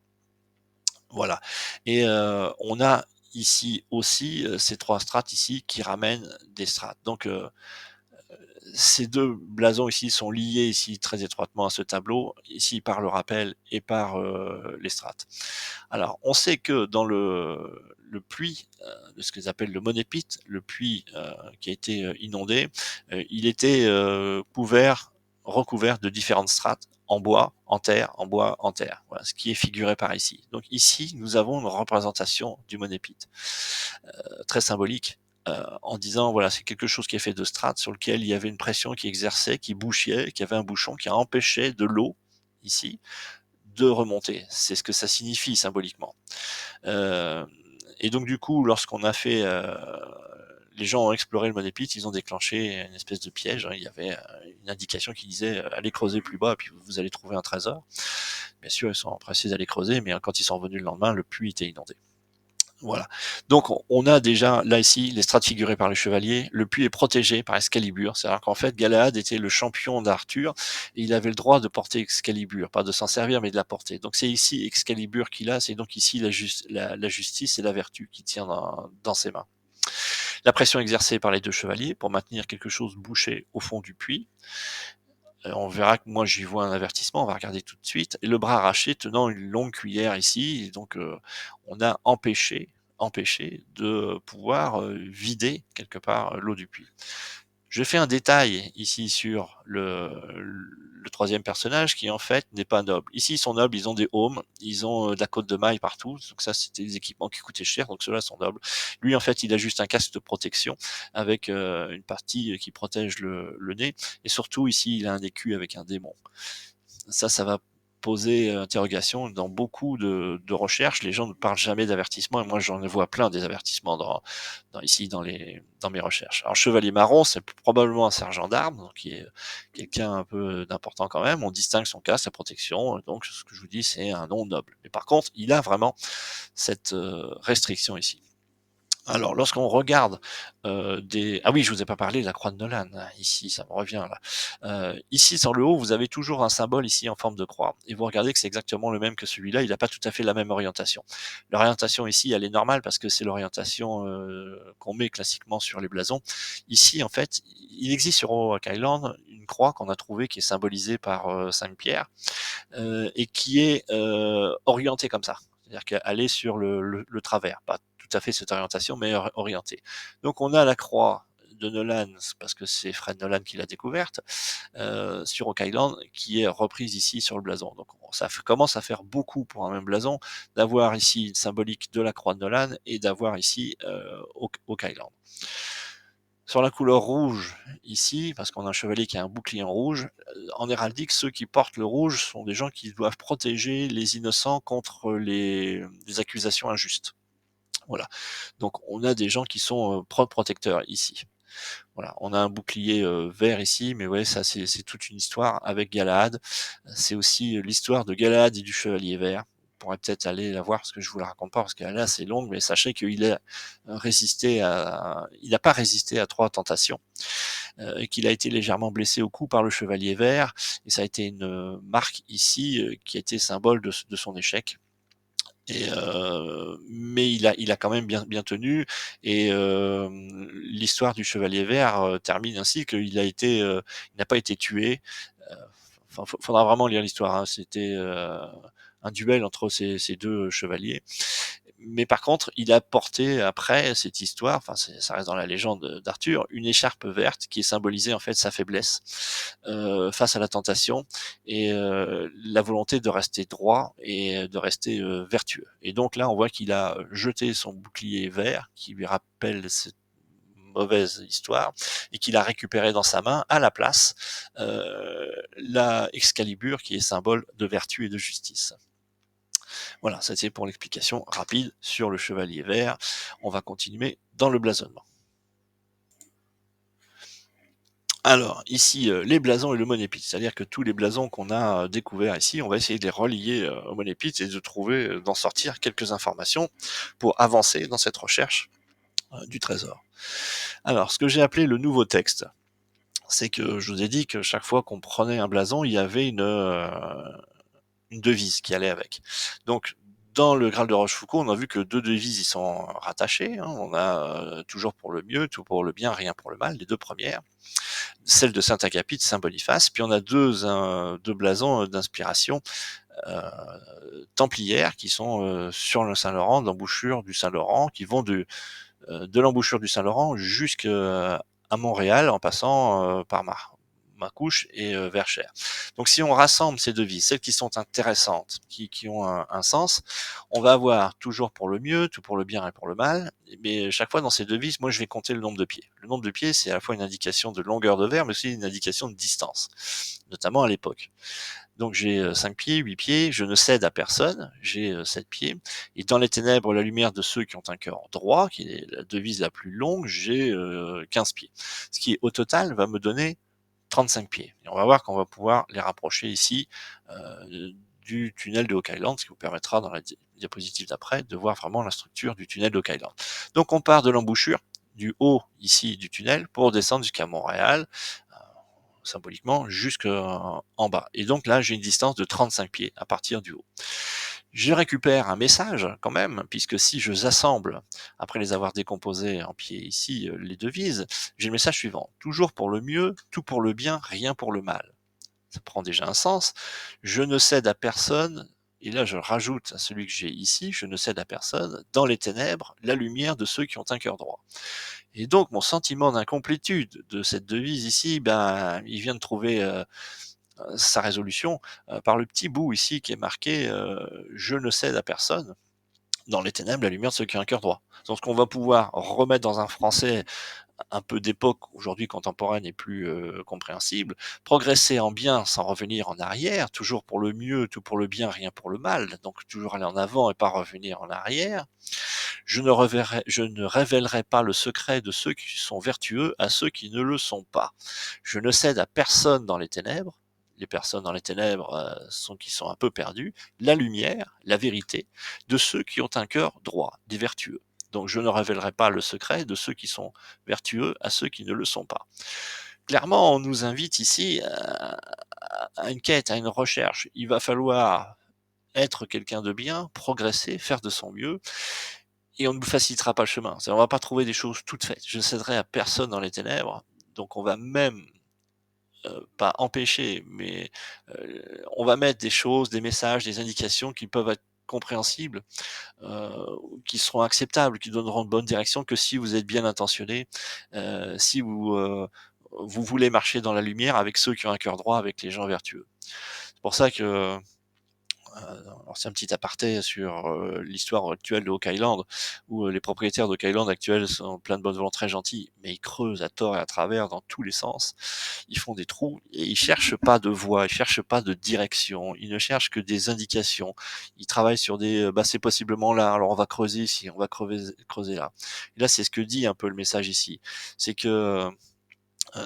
Voilà. Et on a ici aussi ces trois strates ici qui ramènent des strates. Donc ces deux blasons ici sont liés ici très étroitement à ce tableau, ici par le rappel et par les strates. Alors, on sait que dans le puits de ce qu'ils appellent le monépite, le puits qui a été inondé, il était recouvert de différentes strates en bois, en terre, en bois, en terre. Voilà, ce qui est figuré par ici. Donc ici, nous avons une représentation du monépite, très symbolique, en disant voilà, c'est quelque chose qui est fait de strates sur lequel il y avait une pression qui exerçait, qui bouchait, qui avait un bouchon qui empêchait de l'eau ici de remonter. C'est ce que ça signifie symboliquement. Euh, et donc du coup, lorsqu'on a fait, les gens ont exploré le monépite, ils ont déclenché une espèce de piège, hein. Il y avait une indication qui disait allez creuser plus bas, puis vous allez trouver un trésor. Bien sûr, ils sont empressés d'aller creuser, mais quand ils sont revenus le lendemain, le puits était inondé. Voilà. Donc on a déjà là ici les strates figurées par les chevaliers. Le puits est protégé par Excalibur, c'est-à-dire qu'en fait Galahad était le champion d'Arthur et il avait le droit de porter Excalibur, pas de s'en servir mais de la porter. Donc c'est ici Excalibur qu'il a, c'est donc ici la justice et la vertu qui tient dans ses mains. La pression exercée par les deux chevaliers pour maintenir quelque chose bouché au fond du puits. On verra que moi j'y vois un avertissement, on va regarder tout de suite. Et le bras arraché tenant une longue cuillère ici, et donc on a empêché de pouvoir vider quelque part l'eau du puits. Je fais un détail ici sur le 3e personnage qui en fait n'est pas noble. Ici ils sont nobles, ils ont des aumes, ils ont, de la cotte de maille partout, donc ça c'était des équipements qui coûtaient cher, donc ceux-là sont nobles. Lui en fait il a juste un casque de protection avec, une partie, qui protège le nez et surtout ici il a un écu avec un démon. Ça va poser interrogation dans beaucoup de recherches. Les gens ne parlent jamais d'avertissement et moi j'en vois plein des avertissements ici dans mes recherches. Alors chevalier marron, c'est probablement un sergent d'armes, donc qui est quelqu'un un peu d'important quand même. On distingue son cas, sa protection, donc ce que je vous dis, c'est un nom noble. Mais par contre, il a vraiment cette restriction ici. Alors, lorsqu'on regarde ah oui, je vous ai pas parlé de la croix de Nolan, hein, ici, ça me revient là. Ici, sur le haut, vous avez toujours un symbole ici en forme de croix. Et vous regardez que c'est exactement le même que celui-là, il n'a pas tout à fait la même orientation. L'orientation ici, elle est normale parce que c'est l'orientation qu'on met classiquement sur les blasons. Ici, en fait, il existe sur Oak Island une croix qu'on a trouvée qui est symbolisée par 5 pierres et qui est orientée comme ça. C'est-à-dire qu'elle est sur le travers, pas tout à fait cette orientation, mais orientée. Donc on a la croix de Nolan, parce que c'est Fred Nolan qui l'a découverte, sur Oak Island, qui est reprise ici sur le blason. Donc ça commence à faire beaucoup pour un même blason, d'avoir ici une symbolique de la croix de Nolan et d'avoir ici Oak Island. Sur la couleur rouge, ici, parce qu'on a un chevalier qui a un bouclier en rouge, en héraldique, ceux qui portent le rouge sont des gens qui doivent protéger les innocents contre les accusations injustes. Voilà. Donc on a des gens qui sont protecteurs ici. Voilà. On a un bouclier vert ici, mais ouais, ça c'est toute une histoire avec Galahad. C'est aussi l'histoire de Galahad et du Chevalier Vert. On pourrait peut-être aller la voir parce que je vous la raconte pas parce qu'elle est assez longue, mais sachez qu'il a il n'a pas résisté à 3 tentations et qu'il a été légèrement blessé au cou par le Chevalier Vert et ça a été une marque ici qui a été symbole de son échec. Mais il a quand même bien tenu et l'histoire du Chevalier Vert termine ainsi qu'il a été, il n'a pas été tué. Euh, Enfin, faudra vraiment lire l'histoire, hein. C'était un duel entre ces deux chevaliers. Mais par contre, il a porté après cette histoire, enfin ça reste dans la légende d'Arthur, une écharpe verte qui est symbolisée en fait sa faiblesse face à la tentation et la volonté de rester droit et de rester vertueux. Et donc là, on voit qu'il a jeté son bouclier vert qui lui rappelle cette mauvaise histoire et qu'il a récupéré dans sa main à la place la Excalibur qui est symbole de vertu et de justice. Voilà, ça c'est pour l'explication rapide sur le chevalier vert. On va continuer dans le blasonnement. Alors, ici, les blasons et le monépite, c'est-à-dire que tous les blasons qu'on a découverts ici, on va essayer de les relier au monépite et de trouver, d'en sortir quelques informations pour avancer dans cette recherche du trésor. Alors, ce que j'ai appelé le nouveau texte, c'est que je vous ai dit que chaque fois qu'on prenait un blason, il y avait une devise qui allait avec. Donc, dans le Graal de Rochefoucauld, on a vu que 2 devises y sont rattachées. Hein. On a toujours pour le mieux, tout pour le bien, rien pour le mal, les 2 premières. Celle de Saint-Agapit, Saint-Boniface. Puis on a deux blasons d'inspiration templière qui sont sur le Saint-Laurent, l'embouchure du Saint-Laurent, qui vont de l'embouchure du Saint-Laurent jusqu'à Montréal en passant par Marcouche et Verchères. Donc si on rassemble ces devises, celles qui sont intéressantes, qui ont un sens, on va avoir toujours pour le mieux, tout pour le bien et pour le mal, mais chaque fois dans ces devises, moi je vais compter le nombre de pieds. Le nombre de pieds, c'est à la fois une indication de longueur de verre, mais aussi une indication de distance, notamment à l'époque. Donc j'ai 5 pieds, 8 pieds, je ne cède à personne, j'ai 7 pieds. Et dans les ténèbres, la lumière de ceux qui ont un cœur droit, qui est la devise la plus longue, j'ai 15 pieds. Ce qui au total va me donner 35 pieds. Et on va voir qu'on va pouvoir les rapprocher ici du tunnel de Oak Island, ce qui vous permettra dans la diapositive d'après de voir vraiment la structure du tunnel de Oak Island. Donc on part de l'embouchure, du haut ici du tunnel, pour descendre jusqu'à Montréal, symboliquement jusqu'en bas. Et donc là, j'ai une distance de 35 pieds à partir du haut. Je récupère un message quand même, puisque si je assemble, après les avoir décomposés en pieds ici, les devises, j'ai le message suivant. Toujours pour le mieux, tout pour le bien, rien pour le mal. Ça prend déjà un sens. Je ne cède à personne et là je rajoute à celui que j'ai ici, je ne cède à personne, dans les ténèbres, la lumière de ceux qui ont un cœur droit. Et donc mon sentiment d'incomplétude de cette devise ici, ben, il vient de trouver sa résolution par le petit bout ici qui est marqué je ne cède à personne. Dans les ténèbres, la lumière de ceux qui ont un cœur droit. Donc, ce qu'on va pouvoir remettre dans un français un peu d'époque, aujourd'hui contemporaine et plus compréhensible, progresser en bien sans revenir en arrière, toujours pour le mieux, tout pour le bien, rien pour le mal, donc toujours aller en avant et pas revenir en arrière. Je ne révélerai pas le secret de ceux qui sont vertueux à ceux qui ne le sont pas. Je ne cède à personne dans les ténèbres. Les personnes dans les ténèbres sont qui sont un peu perdues. La lumière, la vérité, de ceux qui ont un cœur droit, des vertueux. Donc je ne révélerai pas le secret de ceux qui sont vertueux à ceux qui ne le sont pas. Clairement, on nous invite ici à une quête, à une recherche. Il va falloir être quelqu'un de bien, progresser, faire de son mieux, et on ne nous facilitera pas le chemin. On va pas trouver des choses toutes faites. Je ne céderai à personne dans les ténèbres, donc on va même pas empêcher, mais on va mettre des choses, des messages, des indications qui peuvent être compréhensibles, qui seront acceptables, qui donneront de bonnes directions que si vous êtes bien intentionné, si vous voulez marcher dans la lumière avec ceux qui ont un cœur droit, avec les gens vertueux. C'est pour ça que alors c'est un petit aparté sur l'histoire actuelle de Oak Island, où les propriétaires d'Oak Island actuels sont plein de bonne volonté, très gentils, mais ils creusent à tort et à travers dans tous les sens. Ils font des trous et ils cherchent pas de voie, ils cherchent pas de direction, ils ne cherchent que des indications. Ils travaillent sur des, bah c'est possiblement là, alors on va creuser ici, on va creuser là. Et là c'est ce que dit un peu le message ici, c'est que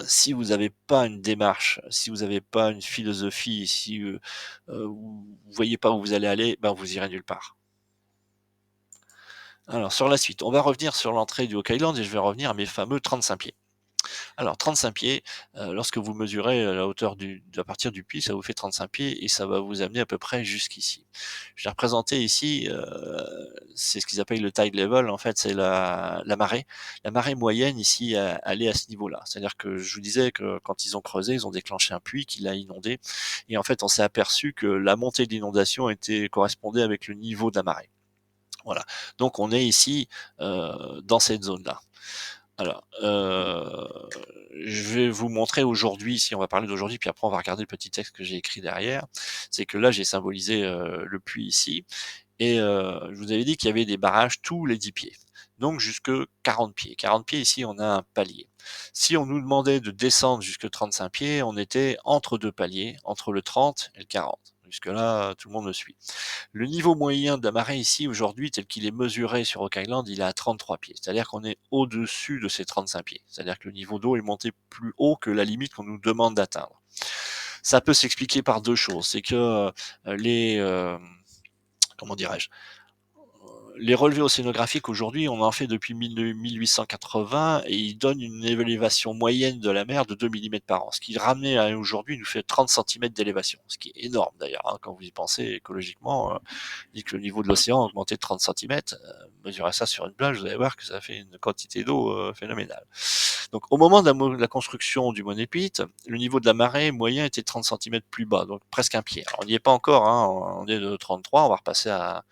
si vous n'avez pas une démarche, si vous n'avez pas une philosophie, si vous voyez pas où vous allez aller, ben vous irez nulle part. Alors sur la suite, on va revenir sur l'entrée du Oak Island et je vais revenir à mes fameux 35 pieds. Alors 35 pieds, lorsque vous mesurez la hauteur à partir du puits, ça vous fait 35 pieds et ça va vous amener à peu près jusqu'ici. Je l'ai représenté ici, c'est ce qu'ils appellent le tide level, en fait, c'est la marée. La marée moyenne ici, elle est à ce niveau-là. C'est-à-dire que je vous disais que quand ils ont creusé, ils ont déclenché un puits qui l'a inondé et en fait, on s'est aperçu que la montée de l'inondation correspondait avec le niveau de la marée. Voilà. Donc on est ici dans cette zone-là. Alors, je vais vous montrer aujourd'hui, si on va parler d'aujourd'hui, puis après on va regarder le petit texte que j'ai écrit derrière. C'est que là, j'ai symbolisé le puits ici, et je vous avais dit qu'il y avait des barrages tous les 10 pieds, donc jusque 40 pieds. 40 pieds, ici, on a un palier. Si on nous demandait de descendre jusque 35 pieds, on était entre deux paliers, entre le 30 et le 40. Jusque-là, tout le monde me suit. Le niveau moyen de la marée ici, aujourd'hui, tel qu'il est mesuré sur Oak Island, il est à 33 pieds. C'est-à-dire qu'on est au-dessus de ces 35 pieds. C'est-à-dire que le niveau d'eau est monté plus haut que la limite qu'on nous demande d'atteindre. Ça peut s'expliquer par deux choses. C'est que les... comment dirais-je, les relevés océanographiques aujourd'hui, on en fait depuis 1880 et ils donnent une élévation moyenne de la mer de 2 mm par an. Ce qui ramené à aujourd'hui nous fait 30 cm d'élévation, ce qui est énorme d'ailleurs, hein, quand vous y pensez écologiquement. Dit que le niveau de l'océan a augmenté de 30 cm, mesurez ça sur une plage, vous allez voir que ça fait une quantité d'eau phénoménale. Donc au moment de la construction du monépite, le niveau de la marée moyen était 30 cm plus bas, donc presque un pied. Alors, on n'y est pas encore, hein, on est de 33, on va repasser à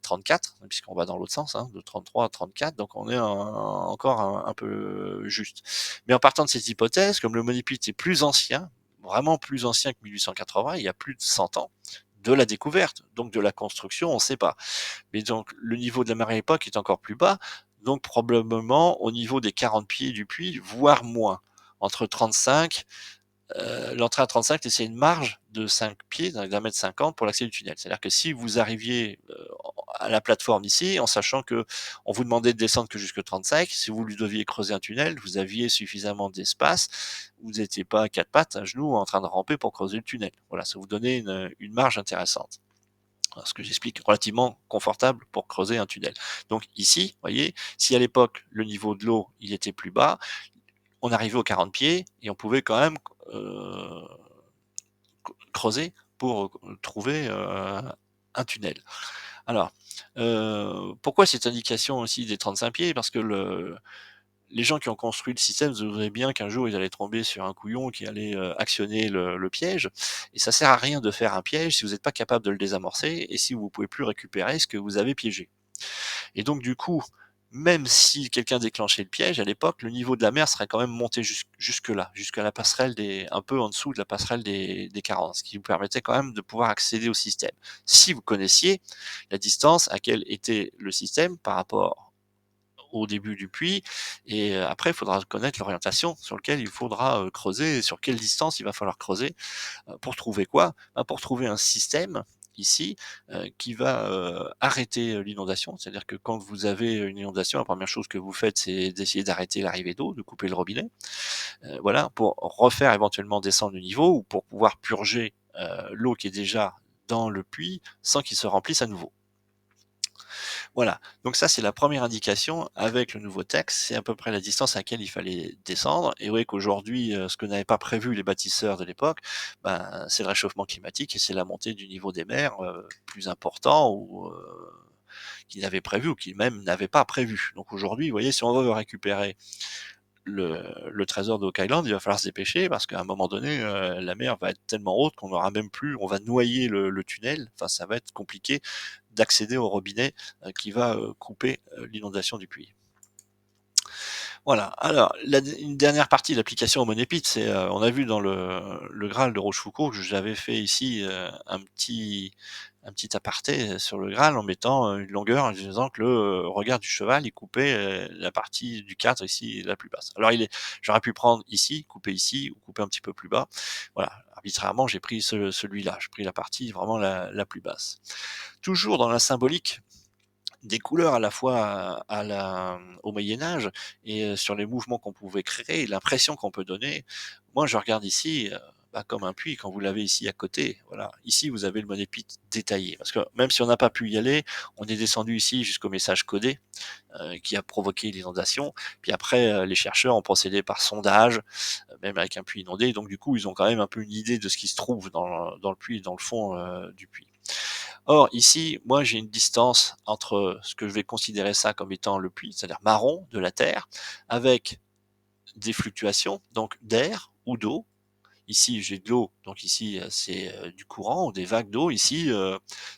34, puisqu'on va dans l'autre sens, hein, de 33 à 34, donc on est encore un peu juste. Mais en partant de cette hypothèse, comme le monépite est plus ancien, vraiment plus ancien que 1880, il y a plus de 100 ans, de la découverte, donc de la construction, on ne sait pas. Mais donc le niveau de la marée à l'époque est encore plus bas, donc probablement au niveau des 40 pieds du puits, voire moins. Entre 35, l'entrée à 35, c'est une marge de 5 pieds, d'un mètre 50 pour l'accès du tunnel. C'est-à-dire que si vous arriviez à la plateforme ici, en sachant que on vous demandait de descendre que jusque 35, si vous lui deviez creuser un tunnel, vous aviez suffisamment d'espace, vous n'étiez pas à quatre pattes, à genoux, en train de ramper pour creuser le tunnel. Voilà, ça vous donnait une marge intéressante, ce que j'explique, relativement confortable pour creuser un tunnel. Donc ici, vous voyez, si à l'époque le niveau de l'eau il était plus bas, on arrivait aux 40 pieds et on pouvait quand même creuser pour trouver un tunnel. Alors, pourquoi cette indication aussi des 35 pieds? Parce que les gens qui ont construit le système se doutaient bien qu'un jour ils allaient tomber sur un couillon qui allait actionner le piège. Et ça sert à rien de faire un piège si vous n'êtes pas capable de le désamorcer et si vous pouvez plus récupérer ce que vous avez piégé. Et donc du coup, même si quelqu'un déclenchait le piège, à l'époque, le niveau de la mer serait quand même monté jusque-là, jusqu'à la passerelle un peu en dessous de la passerelle des 40, ce qui vous permettait quand même de pouvoir accéder au système. Si vous connaissiez la distance à laquelle était le système par rapport au début du puits, et après il faudra connaître l'orientation sur lequel il faudra creuser, et sur quelle distance il va falloir creuser pour trouver quoi? Bah, pour trouver un système ici qui va arrêter l'inondation. C'est-à-dire que quand vous avez une inondation, la première chose que vous faites, c'est d'essayer d'arrêter l'arrivée d'eau, de couper le robinet, voilà, pour refaire éventuellement descendre le niveau ou pour pouvoir purger l'eau qui est déjà dans le puits sans qu'il se remplisse à nouveau. Voilà, donc ça c'est la première indication avec le nouveau texte, c'est à peu près la distance à laquelle il fallait descendre. Et vous voyez qu'aujourd'hui, ce que n'avaient pas prévu les bâtisseurs de l'époque, ben, c'est le réchauffement climatique et c'est la montée du niveau des mers plus important ou qu'ils avaient prévu ou qu'ils même n'avaient pas prévu. Donc aujourd'hui, vous voyez, si on veut récupérer le trésor de Oak Island, il va falloir se dépêcher parce qu'à un moment donné, la mer va être tellement haute qu'on aura même plus, on va noyer le tunnel. Enfin, ça va être compliqué d'accéder au robinet qui va couper l'inondation du puits. Voilà. Alors, une dernière partie de l'application au Monépite, c'est, on a vu dans le Graal de Rochefoucauld que j'avais fait ici un petit aparté sur le Graal en mettant une longueur en disant que le regard du cheval, il coupait la partie du cadre ici la plus basse. Alors, j'aurais pu prendre ici, couper ici ou couper un petit peu plus bas. Voilà. Arbitrairement, j'ai pris celui-là. J'ai pris la partie vraiment la plus basse. Toujours dans la symbolique des couleurs à la fois au Moyen Âge et sur les mouvements qu'on pouvait créer, l'impression qu'on peut donner. Moi, je regarde ici, bah, comme un puits, quand vous l'avez ici à côté. Voilà, ici vous avez le monépite détaillé. Parce que même si on n'a pas pu y aller, on est descendu ici jusqu'au message codé qui a provoqué l'inondation. Puis après, les chercheurs ont procédé par sondage, même avec un puits inondé. Donc du coup, ils ont quand même un peu une idée de ce qui se trouve dans le puits, dans le fond du puits. Or, ici, moi, j'ai une distance entre ce que je vais considérer ça comme étant le puits, c'est-à-dire marron de la Terre, avec des fluctuations, donc d'air ou d'eau. Ici, j'ai de l'eau, donc ici, c'est du courant ou des vagues d'eau. Ici,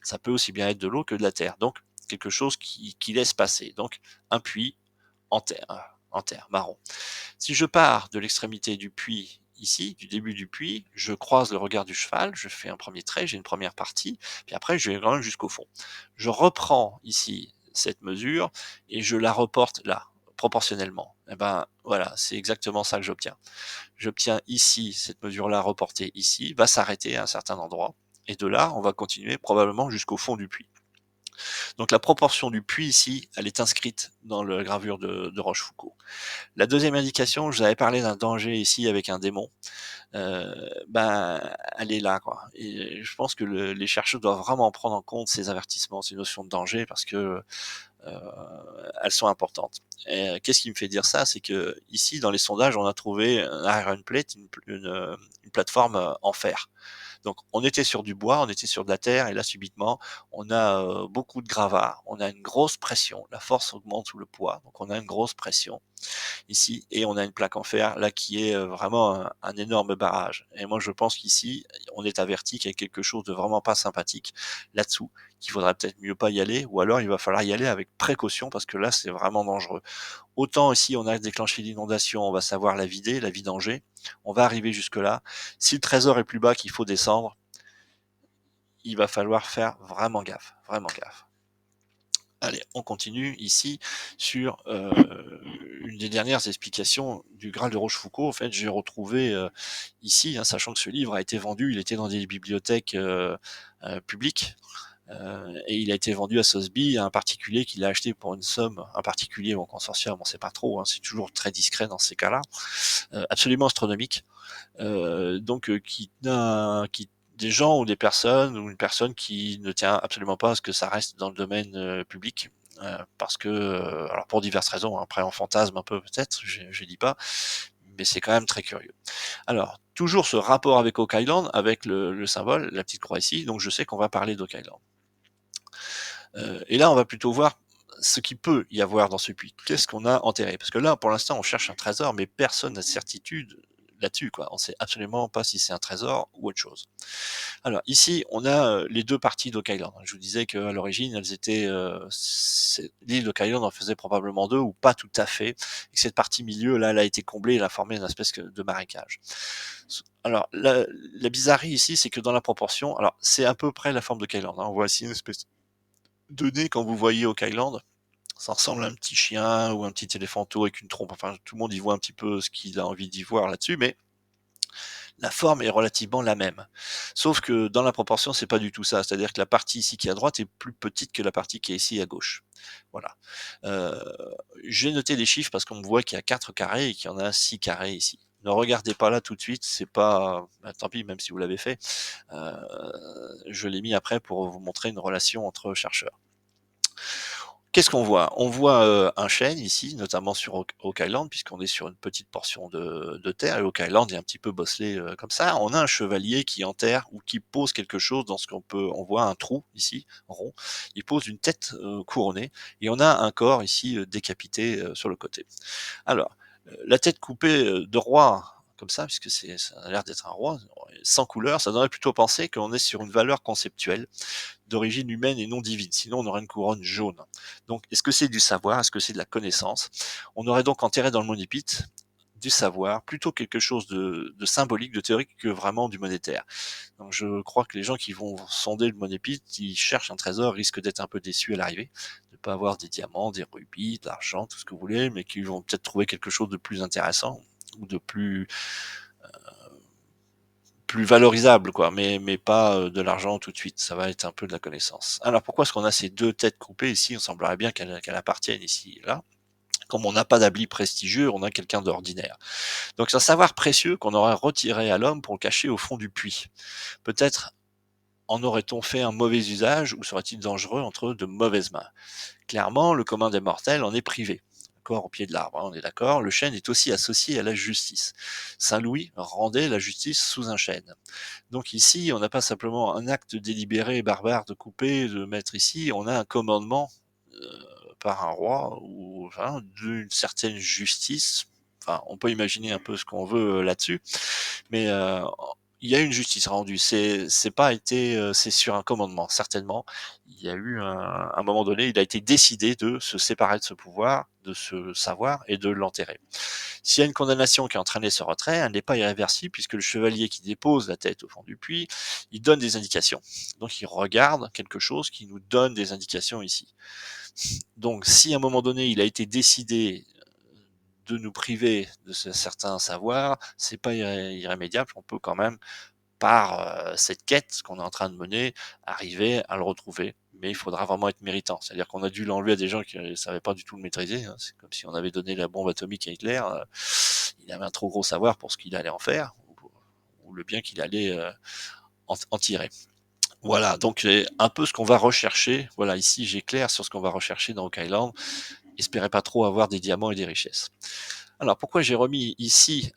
ça peut aussi bien être de l'eau que de la terre. Donc, quelque chose qui laisse passer. Donc, un puits en terre, marron. Si je pars de l'extrémité du puits ici, du début du puits, je croise le regard du cheval, je fais un premier trait, j'ai une première partie, puis après je vais quand même jusqu'au fond. Je reprends ici cette mesure et je la reporte là, proportionnellement. Et ben voilà, c'est exactement ça que j'obtiens. J'obtiens ici cette mesure-là reportée ici, va s'arrêter à un certain endroit, et de là, on va continuer probablement jusqu'au fond du puits. Donc la proportion du puits ici, elle est inscrite dans la gravure de Rochefoucauld. La deuxième indication, je vous avais parlé d'un danger ici avec un démon. Ben, elle est là, quoi. Et je pense que les chercheurs doivent vraiment prendre en compte ces avertissements, ces notions de danger, parce que elles sont importantes. Qu'est-ce qui me fait dire ça? C'est que ici, dans les sondages, on a trouvé un iron plate, une plateforme en fer. Donc on était sur du bois, on était sur de la terre, et là subitement, on a beaucoup de gravats, on a une grosse pression, la force augmente sous le poids, donc on a une grosse pression ici, et on a une plaque en fer là qui est vraiment un énorme barrage. Et moi je pense qu'ici, on est averti qu'il y a quelque chose de vraiment pas sympathique là-dessous, qu'il faudrait peut-être mieux pas y aller, ou alors il va falloir y aller avec précaution parce que là c'est vraiment dangereux. Autant ici on a déclenché l'inondation, on va savoir la vider, la vidanger, on va arriver jusque là. Si le trésor est plus bas qu'il faut descendre, il va falloir faire vraiment gaffe, vraiment gaffe. Allez, on continue ici sur une des dernières explications du Graal de Rochefoucauld. En fait, j'ai retrouvé ici, hein, sachant que ce livre a été vendu, il était dans des bibliothèques publiques, et il a été vendu à Sotheby à un particulier qui l'a acheté pour une somme, un particulier ou un consortium, on ne sait pas trop, hein, c'est toujours très discret dans ces cas-là, absolument astronomique. Donc qui des gens ou des personnes ou une personne qui ne tient absolument pas à ce que ça reste dans le domaine public. Parce que, alors pour diverses raisons, hein, après on fantasme un peu peut-être, je dis pas, mais c'est quand même très curieux. Alors, toujours ce rapport avec Oak Island, avec le symbole, la petite croix ici, donc je sais qu'on va parler d'Oak Island. Et là, on va plutôt voir ce qu'il peut y avoir dans ce puits. Qu'est-ce qu'on a enterré? Parce que là, pour l'instant, on cherche un trésor, mais personne n'a de certitude là-dessus, quoi. On sait absolument pas si c'est un trésor ou autre chose. Alors ici, on a les deux parties d'Oak Island. Je vous disais qu'à l'origine, elles étaient l'île d'Oak Island en faisait probablement deux ou pas tout à fait. Et que cette partie milieu, là, elle a été comblée, elle a formé une espèce de marécage. Alors la bizarrerie ici, c'est que dans la proportion, alors c'est à peu près la forme de Oak Island, hein. On voit ici une espèce de nez quand vous voyez Oak Island. Ça ressemble à un petit chien ou un petit éléphanteau avec une trompe. Enfin, tout le monde y voit un petit peu ce qu'il a envie d'y voir là-dessus, mais la forme est relativement la même. Sauf que dans la proportion, c'est pas du tout ça. C'est-à-dire que la partie ici qui est à droite est plus petite que la partie qui est ici à gauche. Voilà. Euh, j'ai noté les chiffres parce qu'on voit qu'il y a 4 carrés et qu'il y en a 6 carrés ici. Ne regardez pas là tout de suite, c'est pas, bah, tant pis, même si vous l'avez fait. Euh, je l'ai mis après pour vous montrer une relation entre chercheurs. Qu'est-ce qu'on voit? On voit un chêne ici, notamment sur Oak Island, puisqu'on est sur une petite portion de terre, et Oak Island est un petit peu bosselé comme ça. On a un chevalier qui enterre ou qui pose quelque chose dans ce on voit un trou ici, rond. Il pose une tête couronnée, et on a un corps ici décapité sur le côté. Alors, la tête coupée de roi, comme ça, puisque ça a l'air d'être un roi, sans couleur, ça donnerait plutôt penser qu'on est sur une valeur conceptuelle d'origine humaine et non divine, sinon on aurait une couronne jaune. Donc est-ce que c'est du savoir, est-ce que c'est de la connaissance? On aurait donc enterré dans le monépite du savoir, plutôt quelque chose de symbolique, de théorique, que vraiment du monétaire. Donc je crois que les gens qui vont sonder le monépite, qui cherchent un trésor, risquent d'être un peu déçus à l'arrivée, de ne pas avoir des diamants, des rubis, de l'argent, tout ce que vous voulez, mais qui vont peut-être trouver quelque chose de plus intéressant, ou de plus valorisable, quoi, mais pas de l'argent tout de suite. Ça va être un peu de la connaissance. Alors pourquoi est-ce qu'on a ces deux têtes coupées ici? On semblerait bien qu'elles appartiennent ici et là. Comme on n'a pas d'habit prestigieux, on a quelqu'un d'ordinaire. Donc c'est un savoir précieux qu'on aurait retiré à l'homme pour le cacher au fond du puits. Peut-être en aurait-on fait un mauvais usage ou serait-il dangereux entre de mauvaises mains? Clairement, le commun des mortels en est privé. D'accord, au pied de l'arbre, hein, on est d'accord. Le chêne est aussi associé à la justice. Saint Louis rendait la justice sous un chêne. Donc ici, on n'a pas simplement un acte délibéré et barbare de couper, de mettre ici, on a un commandement par un roi ou enfin, d'une certaine justice. Enfin, on peut imaginer un peu ce qu'on veut là-dessus, mais il y a une justice rendue. C'est pas été, c'est sur un commandement certainement. Il y a eu un moment donné, il a été décidé de se séparer de ce pouvoir, de ce savoir et de l'enterrer. S'il y a une condamnation qui a entraîné ce retrait, elle n'est pas irréversible puisque le chevalier qui dépose la tête au fond du puits, il donne des indications. Donc il regarde quelque chose qui nous donne des indications ici. Donc si à un moment donné il a été décidé de nous priver de certains savoirs, c'est pas irrémédiable, on peut quand même par cette quête qu'on est en train de mener, arriver à le retrouver. Mais il faudra vraiment être méritant. C'est-à-dire qu'on a dû l'enlever à des gens qui ne savaient pas du tout le maîtriser, hein. C'est comme si on avait donné la bombe atomique à Hitler. Il avait un trop gros savoir pour ce qu'il allait en faire, ou le bien qu'il allait en tirer. Voilà, donc c'est un peu ce qu'on va rechercher. Voilà, ici j'éclaire sur ce qu'on va rechercher dans Oak Island. Espérez pas trop avoir des diamants et des richesses. Alors pourquoi j'ai remis ici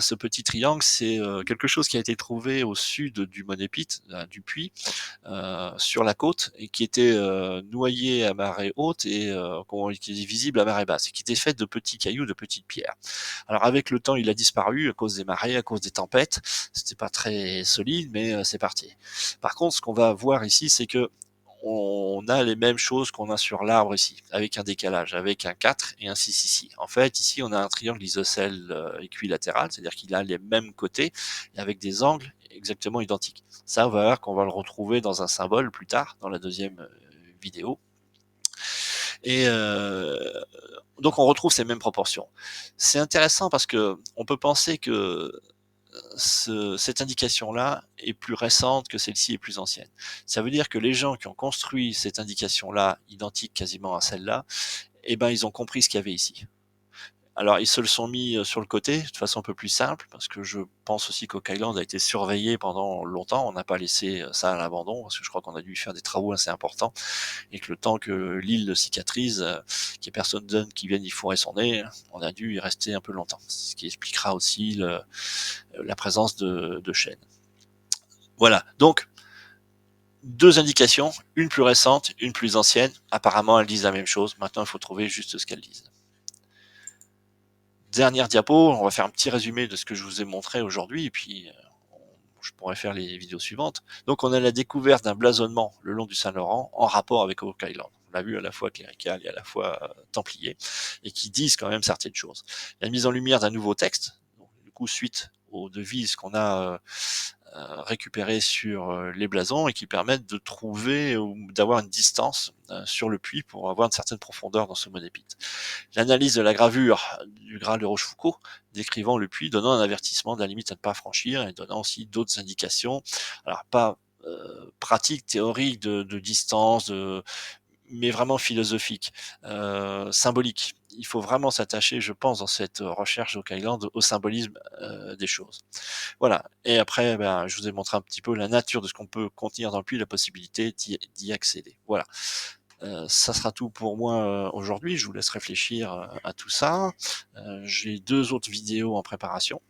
ce petit triangle? C'est quelque chose qui a été trouvé au sud du Monépite, du puits, sur la côte, et qui était noyé à marée haute et qui était visible à marée basse, et qui était fait de petits cailloux, de petites pierres. Alors avec le temps, il a disparu à cause des marées, à cause des tempêtes. C'était pas très solide, mais c'est parti. Par contre, ce qu'on va voir ici, c'est que on a les mêmes choses qu'on a sur l'arbre ici, avec un décalage, avec un 4 et un 6 ici. En fait, ici, on a un triangle isocèle équilatéral, c'est-à-dire qu'il a les mêmes côtés, et avec des angles exactement identiques. Ça, on va voir qu'on va le retrouver dans un symbole plus tard, dans la deuxième vidéo. Et donc, on retrouve ces mêmes proportions. C'est intéressant parce que on peut penser que cette indication-là est plus récente que celle-ci est plus ancienne. Ça veut dire que les gens qui ont construit cette indication-là, identique quasiment à celle-là, eh ben, ils ont compris ce qu'il y avait ici. Alors, ils se le sont mis sur le côté, de façon un peu plus simple, parce que je pense aussi qu'Oak Island a été surveillé pendant longtemps. On n'a pas laissé ça à l'abandon, parce que je crois qu'on a dû faire des travaux assez importants, et que le temps que l'île cicatrise, qu'il n'y ait personne d'autre qui vienne y fourrer son nez, on a dû y rester un peu longtemps. Ce qui expliquera aussi la présence de chênes. Voilà, donc 2 indications, une plus récente, une plus ancienne. Apparemment, elles disent la même chose. Maintenant, il faut trouver juste ce qu'elles disent. Dernière diapo, on va faire un petit résumé de ce que je vous ai montré aujourd'hui, et puis je pourrais faire les vidéos suivantes. Donc on a la découverte d'un blasonnement le long du Saint-Laurent en rapport avec Oak Island. On l'a vu à la fois clérical et à la fois templier, et qui disent quand même certaines choses. La mise en lumière d'un nouveau texte, donc, du coup suite aux devises qu'on a récupérées sur les blasons et qui permettent de trouver ou d'avoir une distance sur le puits pour avoir une certaine profondeur dans ce monépite. L'analyse de la gravure du Graal de Rochefoucauld, décrivant le puits, donnant un avertissement de la limite à ne pas franchir et donnant aussi d'autres indications. Alors pas pratiques, théoriques de distance, mais vraiment philosophiques, symboliques. Il faut vraiment s'attacher, je pense, dans cette recherche au Island, au symbolisme des choses. Voilà. Et après, ben, je vous ai montré un petit peu la nature de ce qu'on peut contenir dans le puits, la possibilité d'y accéder. Voilà. Ça sera tout pour moi aujourd'hui. Je vous laisse réfléchir à tout ça. J'ai 2 autres vidéos en préparation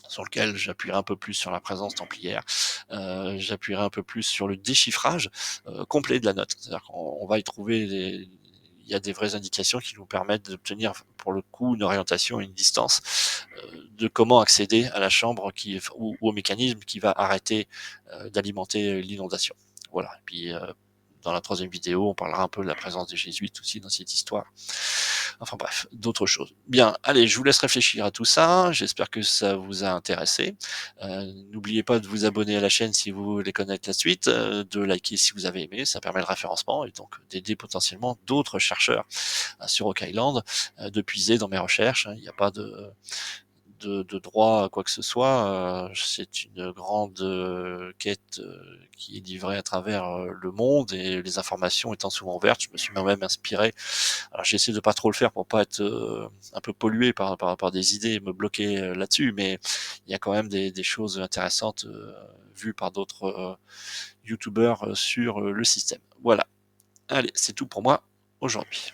sur lesquelles j'appuierai un peu plus sur la présence templière. J'appuierai un peu plus sur le déchiffrage complet de la note. C'est-à-dire qu'on va y trouver il y a des vraies indications qui nous permettent d'obtenir pour le coup une orientation et une distance de comment accéder à la chambre ou au mécanisme qui va arrêter d'alimenter l'inondation. Voilà. Et puis dans la 3e vidéo, on parlera un peu de la présence des jésuites aussi dans cette histoire. Enfin bref, d'autres choses. Bien, allez, je vous laisse réfléchir à tout ça. J'espère que ça vous a intéressé. N'oubliez pas de vous abonner à la chaîne si vous voulez connaître la suite, de liker si vous avez aimé, ça permet le référencement et donc d'aider potentiellement d'autres chercheurs sur Oak Island, de puiser dans mes recherches. Il n'y a pas de droit à quoi que ce soit. C'est une grande quête qui est livrée à travers le monde et les informations étant souvent ouvertes, je me suis moi-même inspiré. Alors j'essaie de pas trop le faire pour pas être un peu pollué par des idées et me bloquer là-dessus, mais il y a quand même des choses intéressantes vues par d'autres youtubeurs sur le système. Voilà. Allez, c'est tout pour moi aujourd'hui.